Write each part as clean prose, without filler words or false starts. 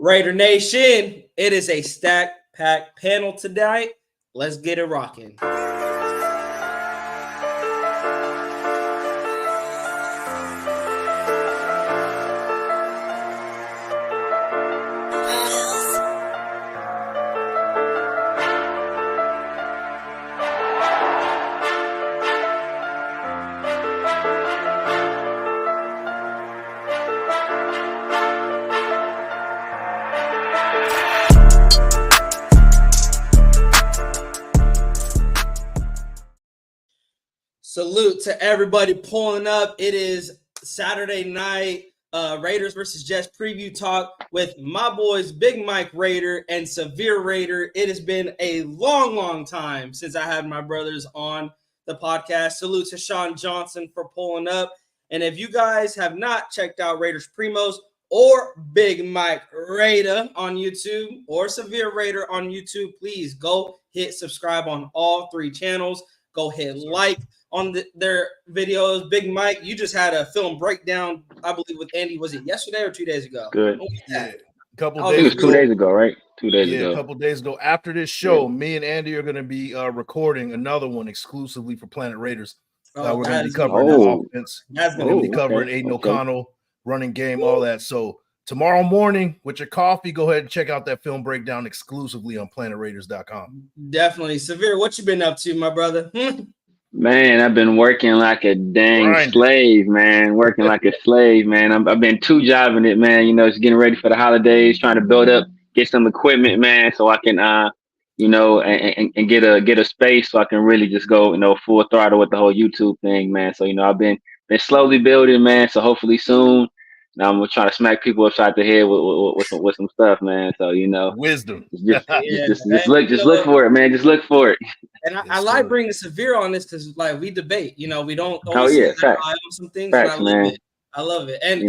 Raider Nation, it is a stack pack panel tonight. Let's get it rocking. Salute to everybody pulling up. It is Saturday night, Raiders versus Jets preview talk with my boys, BigMikeRaider and SevereRaider. It has been a long time since I had my brothers on the podcast. Salute to Sean Johnson for pulling up. And if you guys have not checked out Raiders Primos or BigMikeRaider on YouTube or SevereRaider on YouTube, please go hit subscribe on all three channels. Go hit like on their videos. Big Mike, you just had a film breakdown, I believe, with Andy. Was it yesterday or 2 days ago? Good. Yeah, a couple days. I think it was 2 days ago, right? 2 days ago. A couple days ago. After this show, me and Andy are going to be recording another one exclusively for Planet Raiders. We're going to be covering that offense. We're going to be covering Aiden O'Connell, running game, all that. So tomorrow morning, with your coffee, go ahead and check out that film breakdown exclusively on PlanetRaiders.com. Definitely. Severe, what you been up to, my brother? Man, I've been working like a dang slave, man. Working like a slave, man. I've been two-jobbing it, man. You know, just getting ready for the holidays, trying to build up, get some equipment, man, so I can, you know, and get a space so I can really just go, you know, full throttle with the whole YouTube thing, man. So, you know, I've been slowly building, man. So hopefully soon, now I'm gonna try to smack people upside the head with some stuff, man. So, you know, wisdom. Just look for it, man. Just look for it. And I like bringing Severe on this because, like, we debate. You know, we don't always on some things. Facts, but I love it. And,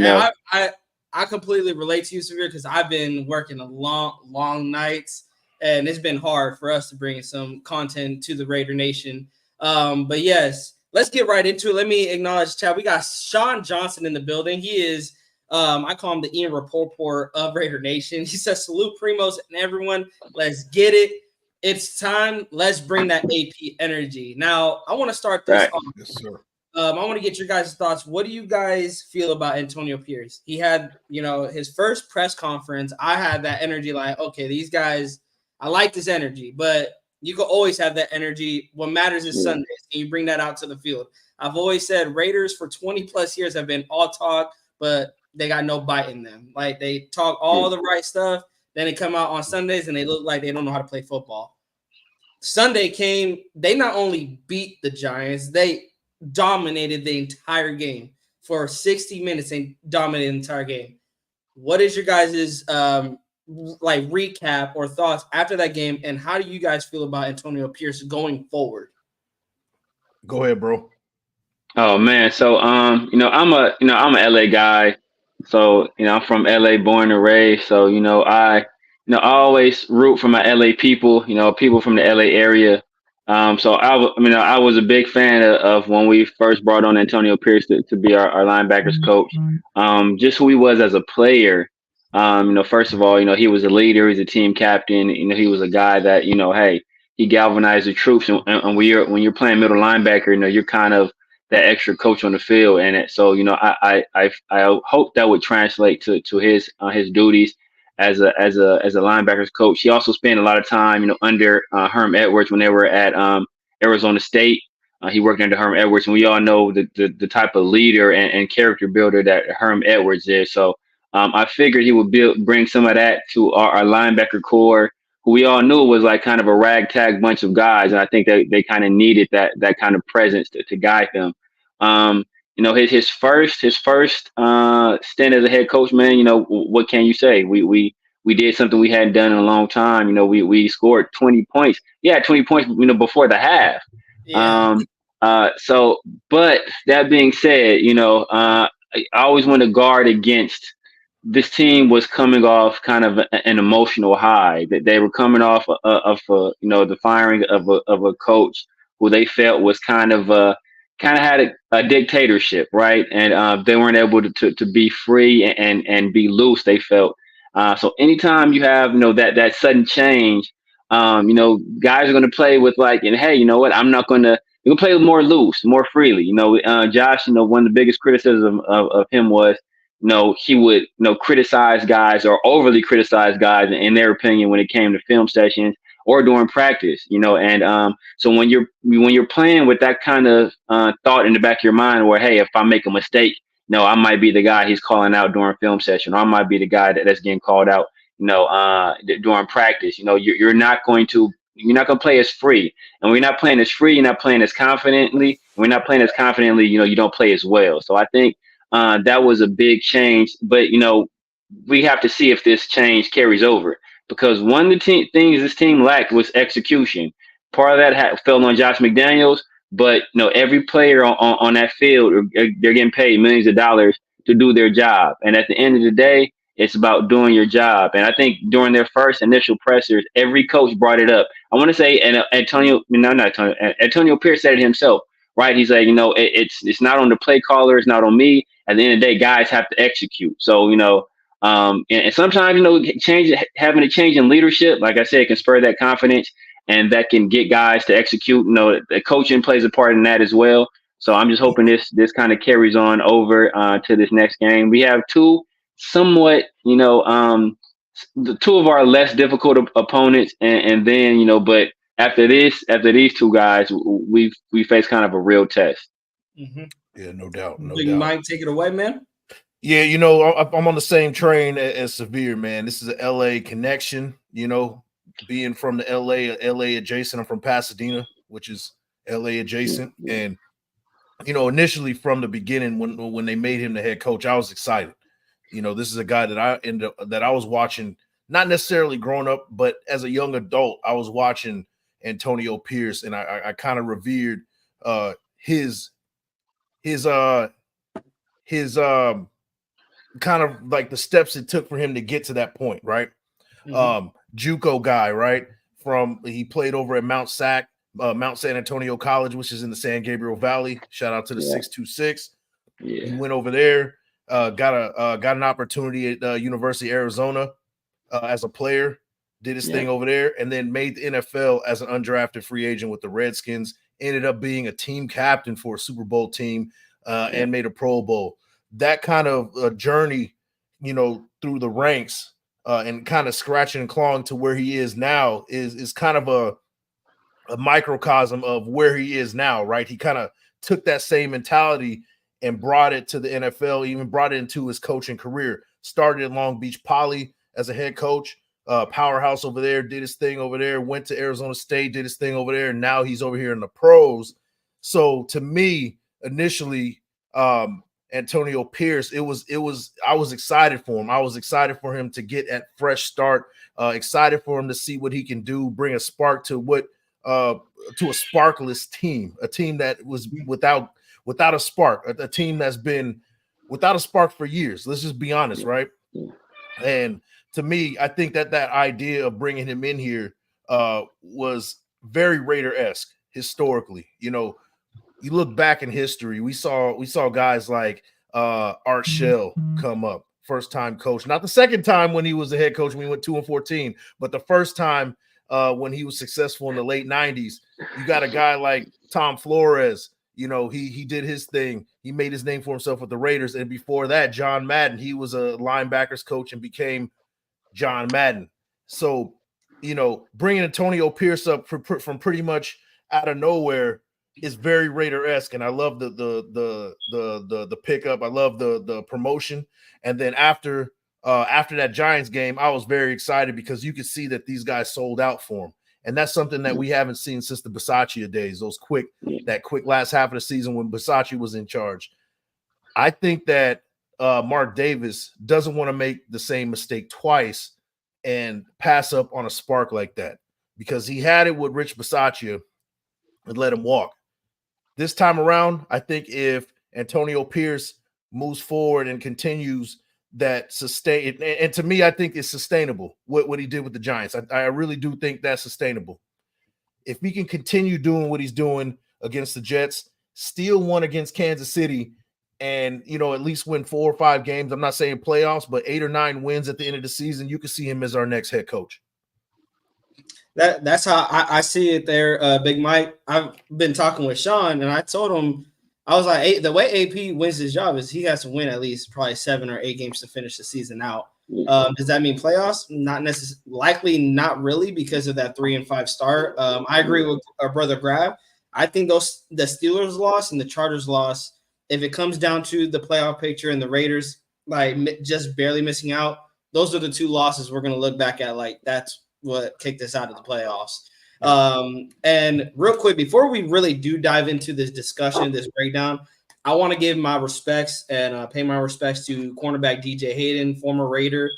I completely relate to you, Severe, because I've been working long nights, and it's been hard for us to bring some content to the Raider Nation. But yes, let's get right into it. Let me acknowledge, Chad. We got Sean Johnson in the building. He is. I call him the Ian Rapoport of Raider Nation. He says, salute Primos and everyone. Let's get it. It's time. Let's bring that AP energy. Now, I want to start this off. Yes, sir. I want to get your guys' thoughts. What do you guys feel about Antonio Pierce? He had, you know, his first press conference. I had that energy like, okay, these guys, I like this energy, but you can always have that energy. What matters is Sundays, and you bring that out to the field. I've always said Raiders for 20 plus years have been all talk, but they got no bite in them. Like, they talk all the right stuff, then they come out on Sundays and they look like they don't know how to play football. Sunday came, they not only beat the Giants, they dominated the entire game for 60 minutes and dominated the entire game. What is your guys' like recap or thoughts after that game, and how do you guys feel about Antonio Pierce going forward? Go ahead, bro. Oh man, so I'm a LA guy. So, you know, I'm from LA, born and raised. So, I always root for my LA people, people from the LA area. So I was a big fan of when we first brought on Antonio Pierce to be our linebackers coach. Just who he was as a player. First of all, he was a leader, he's a team captain. He was a guy that, hey, he galvanized the troops. And when you're playing middle linebacker, you're kind of that extra coach on the field. And so, I hope that would translate to his duties as a linebackers coach. He also spent a lot of time, under Herm Edwards when they were at Arizona State. He worked under Herm Edwards, and we all know the type of leader and character builder that Herm Edwards is. So I figured he would bring some of that to our linebacker core, who we all knew was like kind of a ragtag bunch of guys. And I think they kind of needed that kind of presence to guide them. His first stint as a head coach, man, what can you say? We did something we hadn't done in a long time. We scored 20 points. Yeah, 20 points, before the half. Yeah. But that being said, I always want to guard against. This team was coming off kind of an emotional high. That they were coming off of the firing of a coach who they felt was kind of had a dictatorship, right? And they weren't able to be free and be loose. They felt So anytime you have, that sudden change, guys are going to play with like, and hey, you know what? I'm not going to. You can play more loose, more freely. Josh. One of the biggest criticism of him was, he would, criticize guys or overly criticize guys in their opinion when it came to film sessions or during practice. And so when you're playing with that kind of thought in the back of your mind, where hey, if I make a mistake, I might be the guy he's calling out during film session, or I might be the guy that's getting called out, during practice. You're not going to play as free. And when you're not playing as free, you're not playing as confidently. When you're not playing as confidently, you don't play as well. So I think that was a big change. But, we have to see if this change carries over, because one of the things this team lacked was execution. Part of that fell on Josh McDaniels, but every player on that field, they're getting paid millions of dollars to do their job. And at the end of the day, it's about doing your job. And I think during their first initial pressers, every coach brought it up. I want to say, and Antonio Pierce said it himself, right? He's like, it's not on the play caller, it's not on me. At the end of the day, guys have to execute. So, and sometimes, having a change in leadership, like I said, can spur that confidence, and that can get guys to execute. The coaching plays a part in that as well. So I'm just hoping this kind of carries on over to this next game. We have two somewhat, the two of our less difficult opponents, and then, but after these two guys, we face kind of a real test. Mm-hmm. Yeah, no doubt. Big Mike, take it away, man. Yeah, I'm on the same train as Severe, man. This is an LA connection, being from the LA adjacent. I'm from Pasadena, which is LA adjacent. And, initially from the beginning, when they made him the head coach, I was excited. This is a guy that I was watching, not necessarily growing up, but as a young adult, I was watching Antonio Pierce, and I kind of revered his kind of like the steps it took for him to get to that point, right? Mm-hmm. JUCO guy, right? He played over at Mount San Antonio College, which is in the San Gabriel Valley. Shout out to the 626. Yeah. He went over there, got an opportunity at University of Arizona as a player, did his thing over there, and then made the NFL as an undrafted free agent with the Redskins. Ended up being a team captain for a Super Bowl team and made a Pro Bowl. That kind of journey, through the ranks and kind of scratching and clawing to where he is now is kind of a microcosm of where he is now, right? He kind of took that same mentality and brought it to the NFL, even brought it into his coaching career. Started at Long Beach Poly as a head coach, powerhouse over there, did his thing over there, went to Arizona State, did his thing over there, and now he's over here in the pros. So to me, initially, Antonio Pierce, I was excited for him. I was excited for him to get a fresh start, excited for him to see what he can do, bring a spark to a sparkless team, a team that was without a spark, a team that's been without a spark for years. Let's just be honest, right? And to me, I think that idea of bringing him in here was very Raider-esque historically. You look back in history, we saw guys like Art Shell come up, first time coach, not the second time when he was the head coach when he went 2-14, but the first time when he was successful in the late 90s. You got a guy like Tom Flores, he did his thing. He made his name for himself with the Raiders. And before that, John Madden, he was a linebackers coach and became John Madden. So, bringing Antonio Pierce up from pretty much out of nowhere is very Raider-esque, and I love the pickup. I love the promotion. And then after that Giants game, I was very excited because you could see that these guys sold out for him, and that's something that we haven't seen since the Bisaccia days. That quick last half of the season when Bisaccia was in charge. I think that Mark Davis doesn't want to make the same mistake twice and pass up on a spark like that, because he had it with Rich Bisaccia and let him walk. This time around, I think if Antonio Pierce moves forward and continues that sustain, and to me, I think it's sustainable what he did with the Giants. I really do think that's sustainable. If he can continue doing what he's doing against the Jets, steal one against Kansas City, and at least win 4 or 5 games. I'm not saying playoffs, but 8 or 9 wins at the end of the season, you can see him as our next head coach. That's how I see it there, Big Mike. I've been talking with Sean, and I told him, I was like, hey, the way AP wins his job is he has to win at least probably 7 or 8 games to finish the season out. Does that mean playoffs? Not necessarily, likely not really, because of that 3-5 start. I agree with our brother Grab. I think the Steelers loss and the Chargers loss, if it comes down to the playoff picture and the Raiders like just barely missing out, those are the 2 losses we're going to look back at like that's what kicked us out of the playoffs. And real quick, before we really do dive into this discussion, this breakdown, I want to give my respects and pay my respects to cornerback DJ Hayden, former Raider.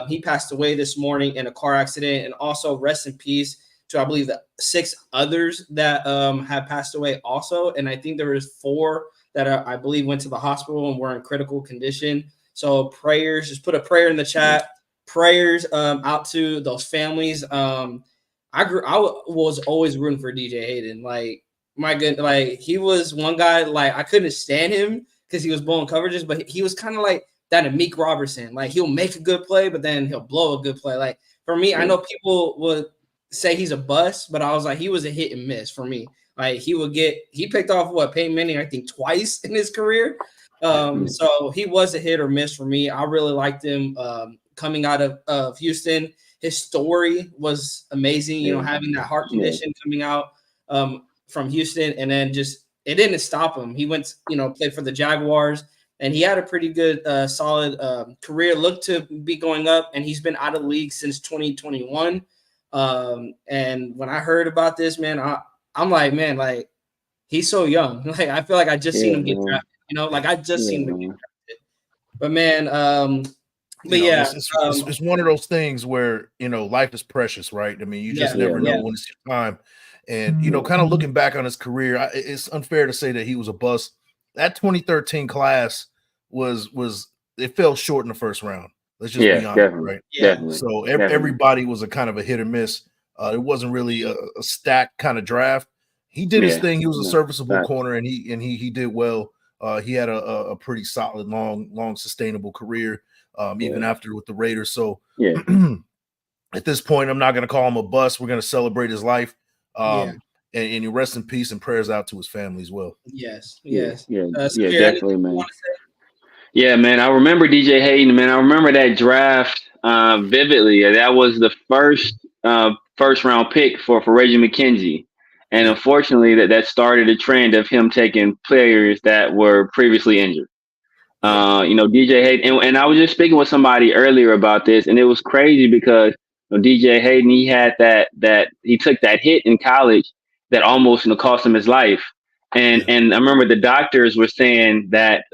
He passed away this morning in a car accident, and also rest in peace to, I believe, the 6 others that have passed away also. And I think there was 4 that I believe went to the hospital and were in critical condition. So prayers, just put a prayer in the chat. Prayers out to those families. I was always rooting for DJ Hayden. Like, my goodness, like he was one guy, like I couldn't stand him because he was blowing coverages, but he was kind of like that Amik Robertson. Like, he'll make a good play, but then he'll blow a good play. Like, for me, I know people would say he's a bust, but I was like, he was a hit and miss for me. Like, he picked off Peyton Manning, I think, twice in his career. So he was a hit or miss for me. I really liked him coming out of Houston. His story was amazing, having that heart condition coming out from Houston, and then it didn't stop him. He went, played for the Jaguars, and he had a pretty good, solid career, looked to be going up, and he's been out of the league since 2021. And when I heard about this, man, I'm like, man, like, he's so young. Like, I feel like I just seen him get drafted, like I just seen him get drafted. But man, it's one of those things where life is precious, right? I mean, you just never know when it's your time. And kind of looking back on his career, it's unfair to say that he was a bust. That 2013 class it fell short in the first round. Let's just be honest, right? Definitely. So everybody was a kind of a hit or miss. It wasn't really a stacked kind of draft. He did his thing. He was a serviceable corner, and he did well. He had a pretty solid, long, sustainable career, even after with the Raiders. So at this point, I'm not going to call him a bust. We're going to celebrate his life. And you rest in peace, and prayers out to his family as well. Yes. Definitely, man. Yeah, man. I remember DJ Hayden, man. I remember that draft vividly. That was the first round pick for Reggie McKenzie. And unfortunately, that started a trend of him taking players that were previously injured. DJ Hayden, and I was just speaking with somebody earlier about this, and it was crazy because DJ Hayden, he had that he took that hit in college that almost cost him his life. And I remember the doctors were saying that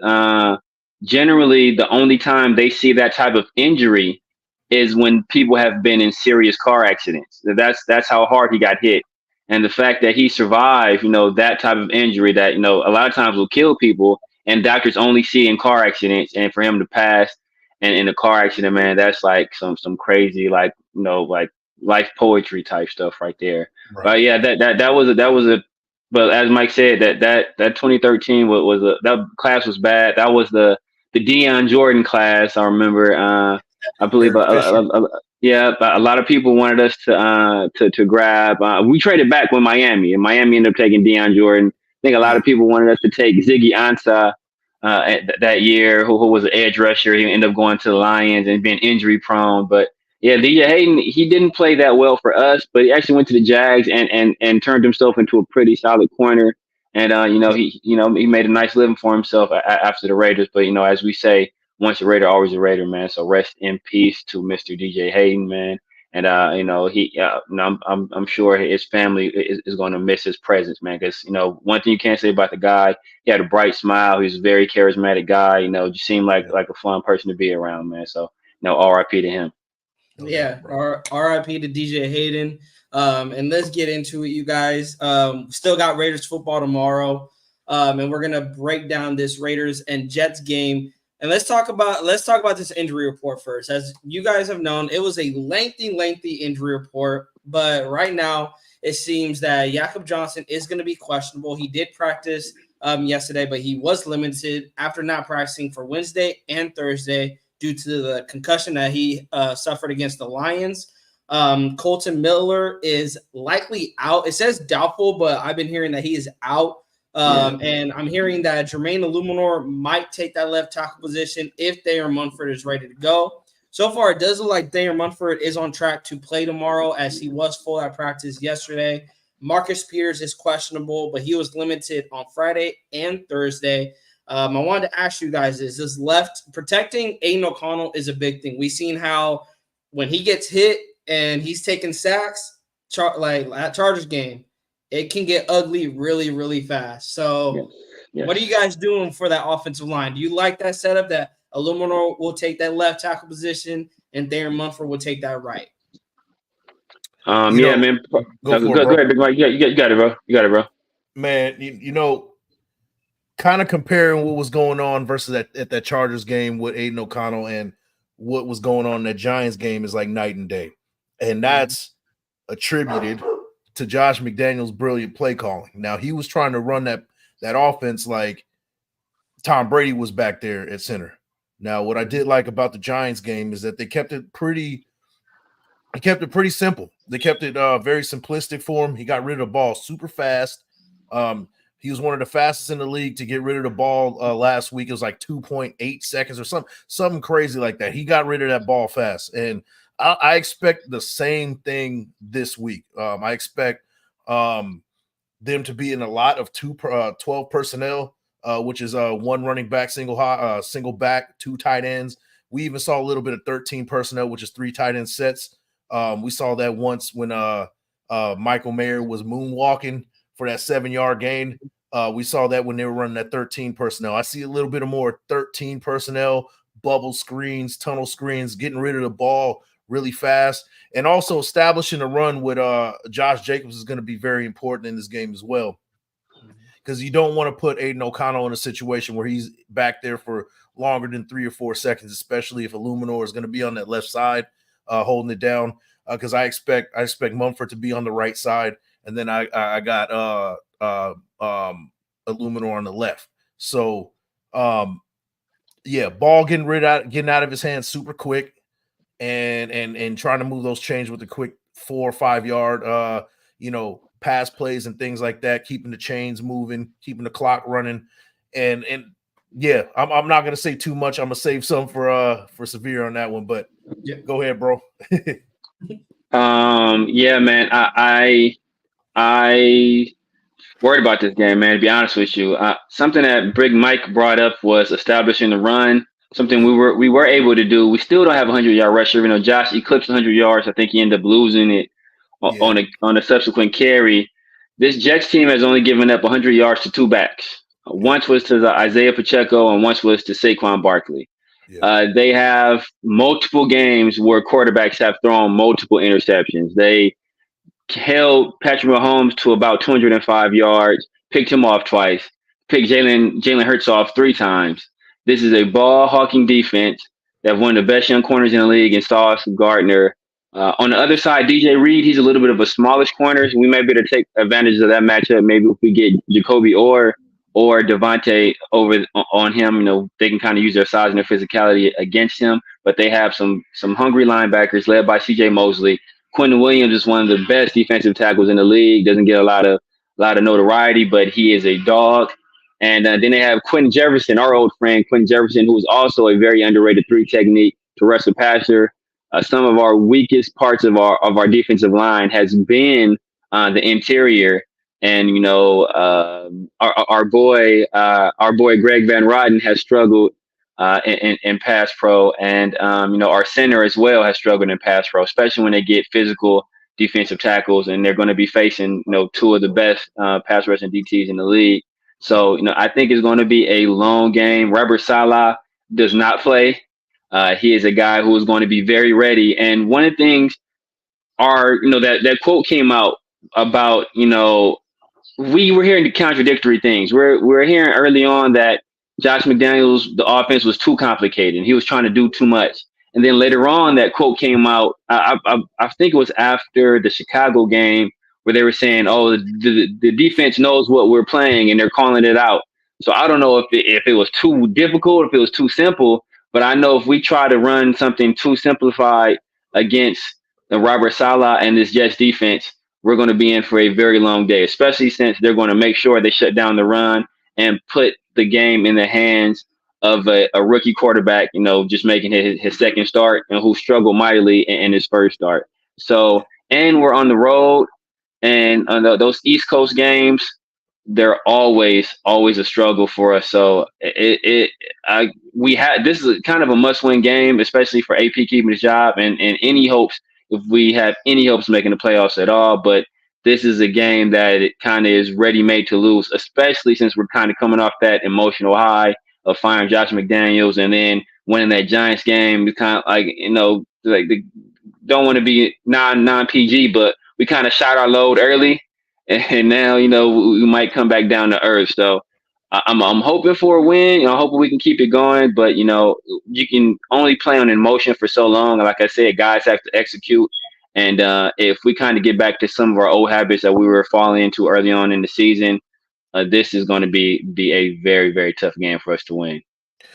generally the only time they see that type of injury is when people have been in serious car accidents. That's how hard he got hit. And the fact that he survived, that type of injury that, a lot of times will kill people, and doctors only see in car accidents, and for him to pass and in a car accident, man, that's like some crazy, like life poetry type stuff right there. Right. But yeah, that was a but as Mike said, that 2013 was that class was bad. That was the Deion Jordan class. I remember. I believe a lot of people wanted us to grab. We traded back with Miami, and Miami ended up taking Deion Jordan. I think a lot of people wanted us to take Ziggy Ansah that year, who was an edge rusher. He ended up going to the Lions and being injury prone. But yeah, DJ Hayden, he didn't play that well for us, but he actually went to the Jags and turned himself into a pretty solid corner. And he made a nice living for himself after the Raiders. But as we say, once a Raider, always a Raider, man. So rest in peace to Mr. DJ Hayden, man. And I'm sure his family is going to miss his presence, man. Because one thing you can't say about the guy, he had a bright smile. He's a very charismatic guy. Just seemed like a fun person to be around, man. So R.I.P. to him. Yeah, R.I.P. to DJ Hayden. And let's get into it, you guys. Still got Raiders football tomorrow, and we're gonna break down this Raiders and Jets game. And let's talk about this injury report first. As you guys have known, it was a lengthy injury report, but right now it seems that Jakob Johnson is going to be questionable. He did practice yesterday, but he was limited after not practicing for Wednesday and Thursday due to the concussion that he suffered against the Lions. Colton Miller is likely out. It says doubtful, but I've been hearing that he is out. And I'm hearing that Jermaine Illuminor might take that left tackle position if Thayer Munford is ready to go. So far, it does look like Thayer Munford is on track to play tomorrow, as he was full at practice yesterday. Marcus Peters is questionable, but he was limited on Friday and Thursday. I wanted to ask you guys this left protecting Aiden O'Connell is a big thing. We've seen how when he gets hit and he's taking sacks, like at Chargers game, it can get ugly really, really fast. So what are you guys doing for that offensive line? Do you like that setup that Illuminor will take that left tackle position and Thayer Munford will take that right? Man. Go ahead, Big Mike. You got it, bro. You got it, bro. Man, kind of comparing what was going on versus at that Chargers game with Aiden O'Connell and what was going on in that Giants game is like night and day. And that's attributed to Josh McDaniels' brilliant play calling. Now, he was trying to run that offense like Tom Brady was back there at center. Now, what I did like about the Giants game is that they kept it pretty simple. They kept it very simplistic for him. He got rid of the ball super fast. He was one of the fastest in the league to get rid of the ball last week. It was like 2.8 seconds or something crazy like that. He got rid of that ball fast. And I expect the same thing this week. I expect them to be in a lot of 12 personnel, which is one running back, single back, two tight ends. We even saw a little bit of 13 personnel, which is three tight end sets. We saw that once when Michael Mayer was moonwalking for that 7-yard gain. We saw that when they were running that 13 personnel. I see a little bit of more 13 personnel, bubble screens, tunnel screens, getting rid of the ball really fast, and also establishing a run with Josh Jacobs is going to be very important in this game as well, because you don't want to put Aiden O'Connell in a situation where he's back there for longer than 3 or 4 seconds, especially if Illuminor is going to be on that left side holding it down, because I expect Mumford to be on the right side, and then I got Illuminor on the left. So ball getting out of his hands super quick, and trying to move those chains with a quick 4 or 5 yard pass plays and things like that, keeping the chains moving, keeping the clock running, and I'm not gonna say too much. I'm gonna save some for Severe on that one, but go ahead, bro. Man, I worried about this game, man, to be honest with you. Something that Big Mike brought up was establishing the run, something we were able to do. We still don't have a 100-yard rusher. You know, Josh eclipsed 100 yards. I think he ended up losing it on a subsequent carry. This Jets team has only given up 100 yards to 2 backs. Once was to Isaiah Pacheco and once was to Saquon Barkley. They have multiple games where quarterbacks have thrown multiple interceptions. They held Patrick Mahomes to about 205 yards, picked him off twice, picked Jalen Hurts off 3 times. This is a ball-hawking defense. They have one of the best young corners in the league in Sauce Gardner. On the other side, DJ Reed, he's a little bit of a smallish corner. So we may be able to take advantage of that matchup. Maybe if we get Jacoby or Devontae over on him, you know, they can kind of use their size and their physicality against him. But they have some hungry linebackers led by C.J. Mosley. Quentin Williams is one of the best defensive tackles in the league. Doesn't get a lot of notoriety, but he is a dog. And then they have Quentin Jefferson, our old friend Quentin Jefferson, who is also a very underrated 3 technique to rush the passer. Some of our weakest parts of our defensive line has been the interior. And, you know, our boy Greg Van Roden has struggled in pass pro, and our center as well has struggled in pass pro, especially when they get physical defensive tackles, and they're going to be facing 2 of the best pass rushing DTs in the league. So I think it's going to be a long game. Robert Saleh does not play. He is a guy who is going to be very ready. And one of the things that quote came out about we were hearing the contradictory things. We're hearing early on that Josh McDaniels, the offense was too complicated and he was trying to do too much. And then later on, that quote came out. I think it was after the Chicago game where they were saying, "Oh, the defense knows what we're playing and they're calling it out." So I don't know if it was too difficult, if it was too simple, but I know if we try to run something too simplified against the Robert Saleh and this Jets defense, we're going to be in for a very long day, especially since they're going to make sure they shut down the run and put the game in the hands of a rookie quarterback, just making his second start and who struggled mightily in his first start. So, and we're on the road, and those East Coast games, they're always a struggle for us. So this is kind of a must-win game, especially for AP keeping his job and any hopes, if we have any hopes making the playoffs at all. But this is a game that it kind of is ready-made to lose, especially since we're kind of coming off that emotional high of firing Josh McDaniels and then winning that Giants game. We kind of like don't want to be non-PG, but we kind of shot our load early, and now we might come back down to earth. So I'm hoping for a win. I'm hoping we can keep it going, but you can only play on emotion for so long. Like I said, guys have to execute, and if we kind of get back to some of our old habits that we were falling into early on in the season, this is going to be a very, very tough game for us to win.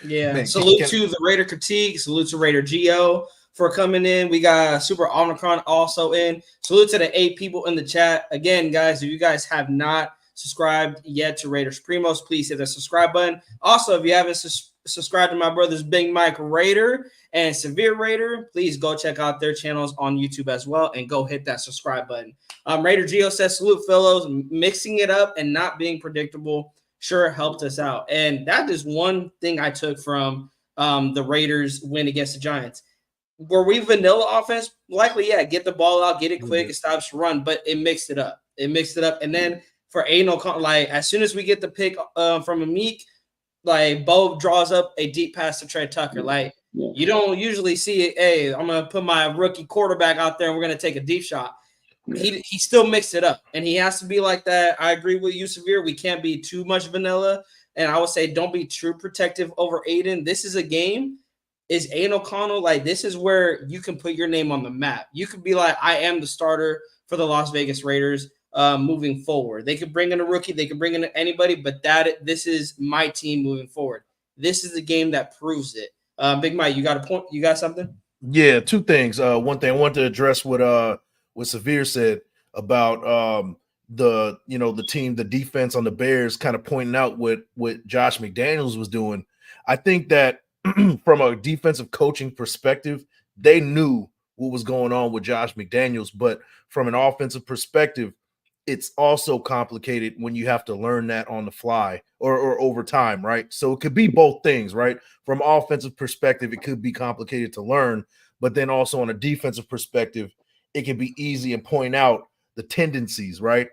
Yeah. Man, salute to the Raider Critique. Salute to Raider Geo for coming in. We got Super Omicron also in. Salute to the 8 people in the chat. Again, guys, if you guys have not subscribed yet to Raiders Primos, please hit the subscribe button. Also, if you haven't subscribed to my brothers BigMikeRaider and SevereRaider, please go check out their channels on YouTube as well and go hit that subscribe button. Raider Geo says, salute fellows, mixing it up and not being predictable sure helped us out. And that is one thing I took from the Raiders win against the Giants. Were we vanilla offense? Likely, yeah. Get the ball out, get it quick, it stops run, but it mixed it up. And then for Aiden, like as soon as we get the pick from Amik, like Bo draws up a deep pass to Trey Tucker. Like you don't usually see it. Hey, I'm gonna put my rookie quarterback out there and we're gonna take a deep shot. He still mixed it up, and he has to be like that. I agree with you, Severe. We can't be too much vanilla, and I would say don't be too protective over Aiden. This is a game. Is Aiden O'Connell like this is where you can put your name on the map. You could be like, I am the starter for the Las Vegas Raiders moving forward. They could bring in a rookie, they could bring in anybody, but this is my team moving forward. This is the game that proves it. Big Mike, you got a point? You got something? Yeah, 2 things. One thing I want to address what Severe said about the team, the defense on the Bears, kind of pointing out what Josh McDaniels was doing. I think that from a defensive coaching perspective, they knew what was going on with Josh McDaniels, but from an offensive perspective, it's also complicated when you have to learn that on the fly or over time, right? So it could be both things, right? From an offensive perspective, it could be complicated to learn, but then also on a defensive perspective, it can be easy and point out the tendencies, right?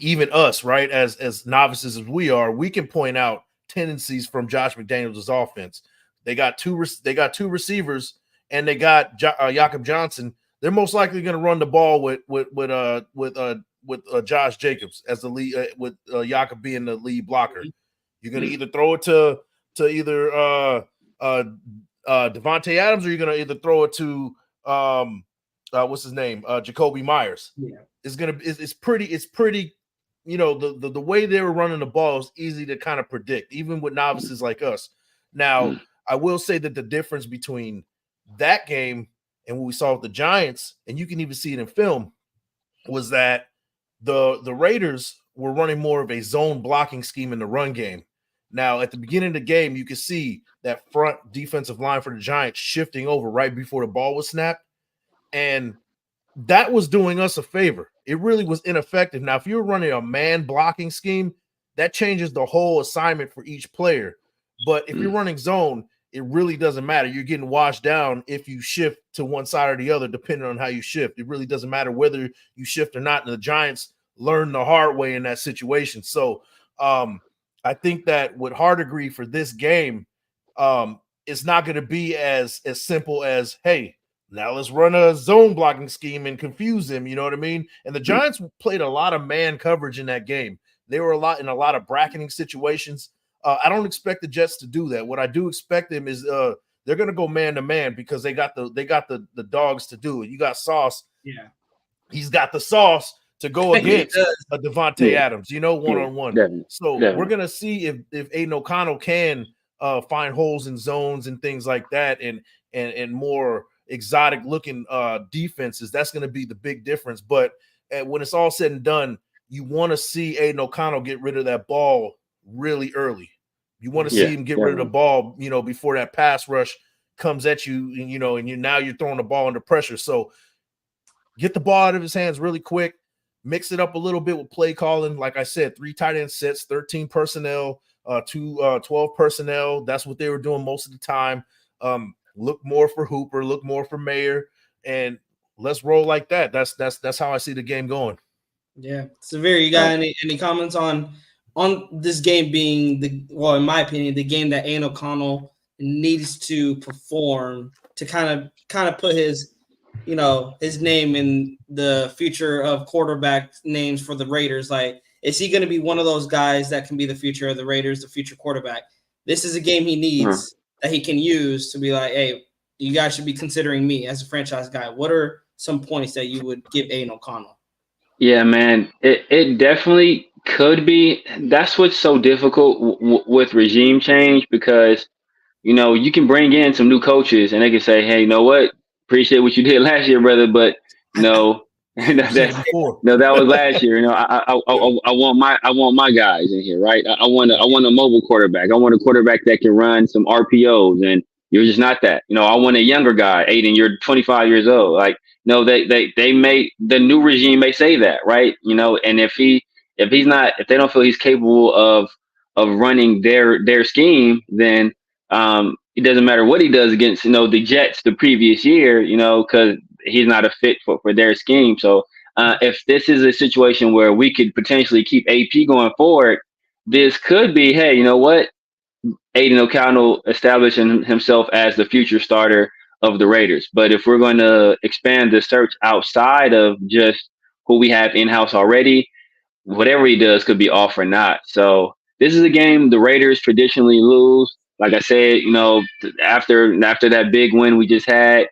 Even us, right, as novices as we are, we can point out tendencies from Josh McDaniels' offense. They got two receivers, and they got Jakob Johnson. They're most likely going to run the ball with Josh Jacobs as the lead, with Jakob being the lead blocker. You're going to either throw it to either Devontae Adams, or you're going to either throw it to what's his name, Jacoby Myers. Yeah, it's pretty. The way they were running the ball is easy to kind of predict, even with novices like us. Now, I will say that the difference between that game and what we saw with the Giants, and you can even see it in film, was that the Raiders were running more of a zone blocking scheme in the run game. Now, at the beginning of the game, you could see that front defensive line for the Giants shifting over right before the ball was snapped, and that was doing us a favor. It really was ineffective. Now, if you're running a man blocking scheme, that changes the whole assignment for each player. But if you're running zone, it really doesn't matter. You're getting washed down if you shift to one side or the other, depending on how you shift. It really doesn't matter whether you shift or not. And the Giants learned the hard way in that situation. So I think that with hard degree for this game, it's not going to be as simple as, hey, now let's run a zone blocking scheme and confuse him. You know what I mean? And the Giants played a lot of man coverage in that game. They were in a lot of bracketing situations. I don't expect the Jets to do that. What I do expect them is they're going to go man to man because they got the dogs to do it. You got Sauce. Yeah, he's got the sauce to go against a Devontae Adams, one-on-one. So we're gonna see if Aiden O'Connell can find holes in zones and things like that, and more exotic looking defenses. That's gonna be the big difference. But when it's all said and done, you want to see Aiden O'Connell get rid of that ball really early. You want to see him get rid of the ball, before that pass rush comes at you, and now you're throwing the ball under pressure. So get the ball out of his hands really quick, mix it up a little bit with play calling. Like I said, 3 tight end sets, 13 personnel, 12 personnel. That's what they were doing most of the time. Look more for Hooper, look more for Mayer, and let's roll like that. That's how I see the game going. Yeah. Severe, you got any comments on this game being in my opinion, the game that Aiden O'Connell needs to perform to kind of put his name in the future of quarterback names for the Raiders? Like, is he going to be one of those guys that can be the future of the Raiders, the future quarterback? This is a game he needs that he can use to be like, hey, you guys should be considering me as a franchise guy. What are some points that you would give Aiden O'Connell? Yeah, man, it definitely could be. That's what's so difficult with regime change, because you can bring in some new coaches and they can say, hey, you know what? Appreciate what you did last year, brother, but that was last year. I want my guys in here, right? I want a mobile quarterback. I want a quarterback that can run some RPOs, and you're just not that. I want a younger guy. Aiden, you're 25 years old. Like, they may, the new regime may say that, right? And if they don't feel he's capable of running their scheme, then it doesn't matter what he does against the Jets the previous year, because he's not a fit for their scheme. So if this is a situation where we could potentially keep AP going forward, this could be, hey, you know what? Aiden O'Connell establishing himself as the future starter of the Raiders. But if we're going to expand the search outside of just who we have in-house already, whatever he does could be off or not. So this is a game the Raiders traditionally lose. Like I said, after that big win we just had,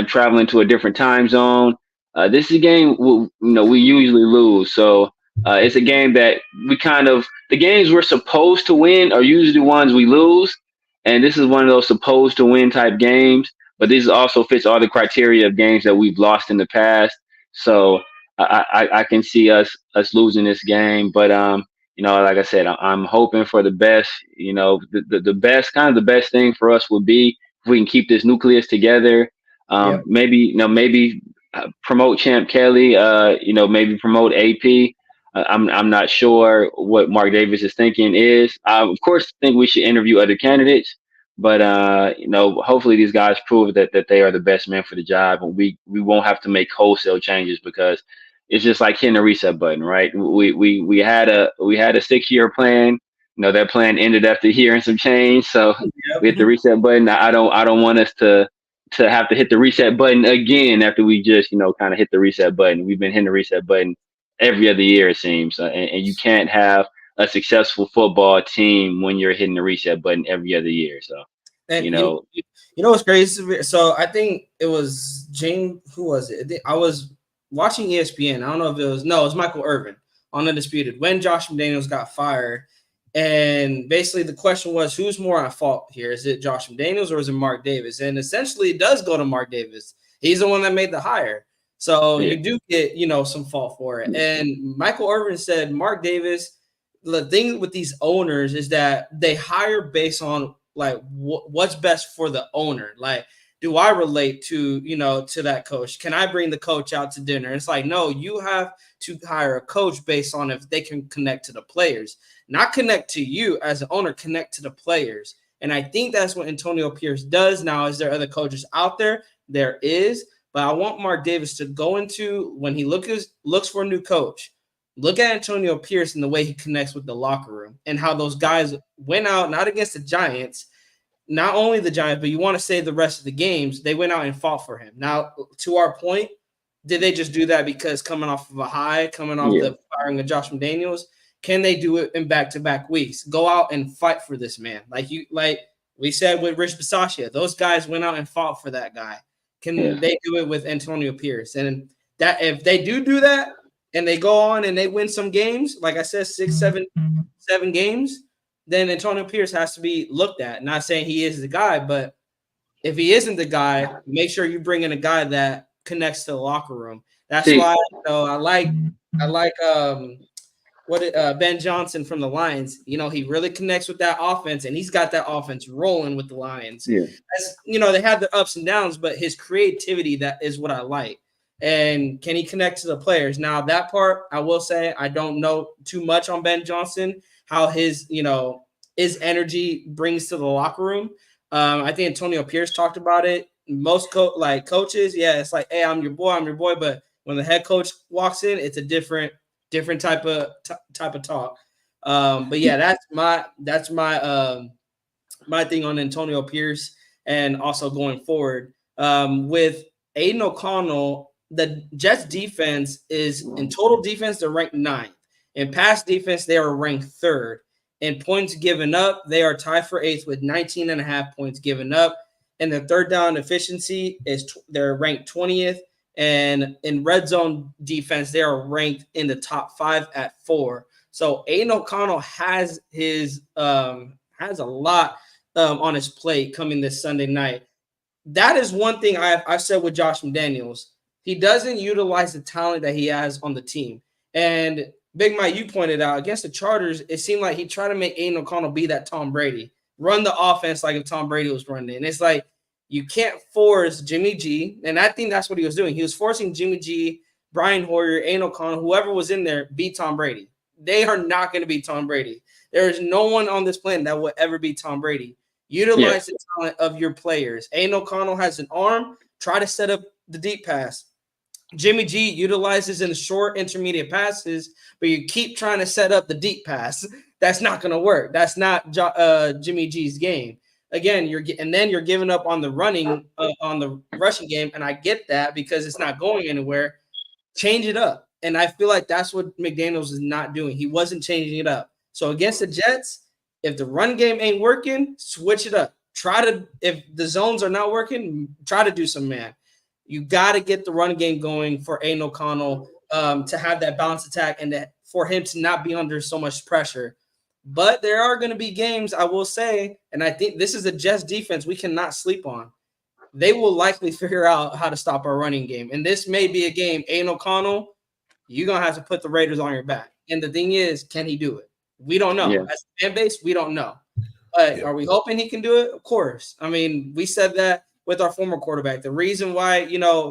traveling to a different time zone, this is a game we usually lose. So it's a game that the games we're supposed to win are usually the ones we lose, and this is one of those supposed to win type games. But this also fits all the criteria of games that we've lost in the past. So I can see us losing this game, but like I said, I'm hoping for the best. The best, kind of the best thing for us would be if we can keep this nucleus together. Maybe promote Champ Kelly. Maybe promote AP. I'm not sure what Mark Davis is thinking is. I of course think we should interview other candidates, but hopefully these guys prove that they are the best men for the job, and we won't have to make wholesale changes, because it's just like hitting a reset button, right? We had a 6-year plan. That plan ended after a year and some change. So we hit the reset button. I don't want us to have to hit the reset button again after we just kind of hit the reset button. We've been hitting the reset button every other year, it seems, and you can't have a successful football team when you're hitting the reset button every other year. So what's crazy? So I think it was James. Who was it? I was watching ESPN. I don't know if it was Michael Irvin on Undisputed when Josh McDaniels got fired. And basically the question was, who's more at fault here? Is it Josh McDaniels or is it Mark Davis? And essentially it does go to Mark Davis. He's the one that made the hire. So you do get, some fault for it. And Michael Irvin said, Mark Davis, the thing with these owners is that they hire based on like what's best for the owner. Like, do I relate to that coach? Can I bring the coach out to dinner? It's like, no, you have to hire a coach based on if they can connect to the players, not connect to you as an owner, connect to the players. And I think that's what Antonio Pierce does now. Is there other coaches out there? There is, but I want Mark Davis to go into when he looks for a new coach, look at Antonio Pierce and the way he connects with the locker room and how those guys went out, not against the Giants, not only the Giants, but you want to say the rest of the games, they went out and fought for him. Now, to our point, did they just do that because coming off of a high, coming off the firing of Josh McDaniels? Can they do it in back-to-back weeks? Go out and fight for this man. Like we said with Rich Bisaccia, those guys went out and fought for that guy. Can they do it with Antonio Pierce? And that if they do that and they go on and they win some games, like I said, 7 games, then Antonio Pierce has to be looked at. Not saying he is the guy, but if he isn't the guy, make sure you bring in a guy that connects to the locker room. That's why I like Ben Johnson from the Lions. He really connects with that offense, and he's got that offense rolling with the Lions. Yeah. They have the ups and downs, but his creativity, that is what I like. And can he connect to the players? Now, that part, I will say, I don't know too much on Ben Johnson, how his energy brings to the locker room. I think Antonio Pierce talked about it. Most coaches, it's like, hey, I'm your boy. But when the head coach walks in, it's a different type of talk. But yeah, that's my thing on Antonio Pierce, and also going forward with Aiden O'Connell. The Jets defense is in total defense, they're ranked 9th. In pass defense, they are ranked 3rd. In points given up, they are tied for 8th with 19.5 points given up. And the third down efficiency they're ranked 20th. And in red zone defense, they are ranked in the top 5 at 4. So Aiden O'Connell has a lot on his plate coming this Sunday night. That is one thing I've said with Josh McDaniels. He doesn't utilize the talent that he has on the team. And Big Mike, you pointed out, against the Chargers, it seemed like he tried to make Aiden O'Connell be that Tom Brady, run the offense like if Tom Brady was running it. And it's like, you can't force Jimmy G, and I think that's what he was doing. He was forcing Jimmy G, Brian Hoyer, Aiden O'Connell, whoever was in there, beat Tom Brady. They are not going to beat Tom Brady. There is no one on this planet that will ever beat Tom Brady. Utilize the talent of your players. Aiden O'Connell has an arm. Try to set up the deep pass. Jimmy G utilizes in the short intermediate passes, but you keep trying to set up the deep pass. That's not going to work. That's not Jimmy G's game. Again, you're giving up on the rushing game, and I get that because it's not going anywhere. Change it up, and I feel like that's what McDaniels is not doing. He wasn't changing it up. So against the Jets, if the run game ain't working, switch it up. If the zones are not working, try to do some man. You got to get the run game going for Aiden O'Connell to have that balanced attack and for him to not be under so much pressure. But there are going to be games, I will say, and I think this is a Jets defense we cannot sleep on. They will likely figure out how to stop our running game. And this may be a game, Aiden O'Connell, you're going to have to put the Raiders on your back. And the thing is, can he do it? We don't know. Yeah. As a fan base, we don't know. But are we hoping he can do it? Of course. I mean, we said that with our former quarterback. The reason why,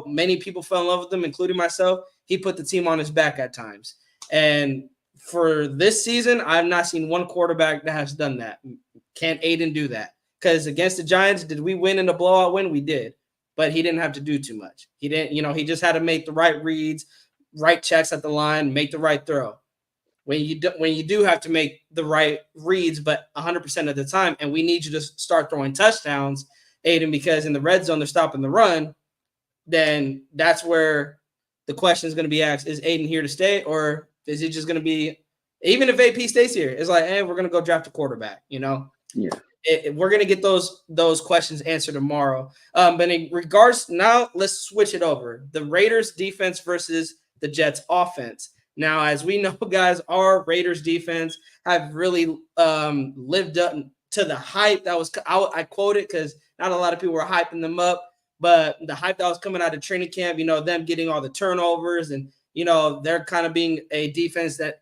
many people fell in love with him, including myself, he put the team on his back at times. And for this season, I've not seen one quarterback that has done that. Can Aiden do that? Because against the Giants, did we win in a blowout win? We did. But he didn't have to do too much. He didn't, he just had to make the right reads, right checks at the line, make the right throw. When you do have to make the right reads, but 100% of the time, and we need you to start throwing touchdowns, Aiden, because in the red zone, they're stopping the run, then that's where the question is going to be asked, is Aiden here to stay, or is he just going to be, even if AP stays here, it's like, hey, we're going to go draft a quarterback, Yeah. We're going to get those questions answered tomorrow. But in regards, now let's switch it over. The Raiders defense versus the Jets offense. Now, as we know, guys, our Raiders defense have really lived up to the hype that was, I quote it because not a lot of people were hyping them up, but the hype that was coming out of training camp, them getting all the turnovers and, they're kind of being a defense that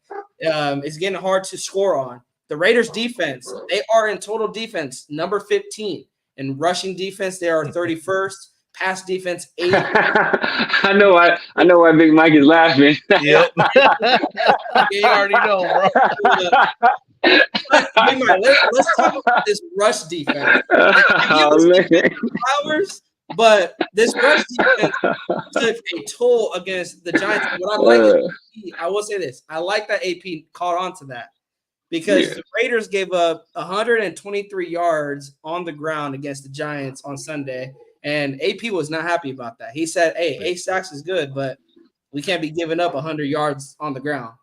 is getting hard to score on. The Raiders defense, they are in total defense, number 15. In rushing defense, they are 31st. Pass defense, 8. I know why Big Mike is laughing. Yep. You already know, bro. Let's talk about this rush defense. But this rush defense took a toll against the Giants. What I like, I will say this: I like that AP caught on to that because the Raiders gave up 123 yards on the ground against the Giants on Sunday, and AP was not happy about that. He said, "Hey, 8 sacks is good, but we can't be giving up 100 yards on the ground."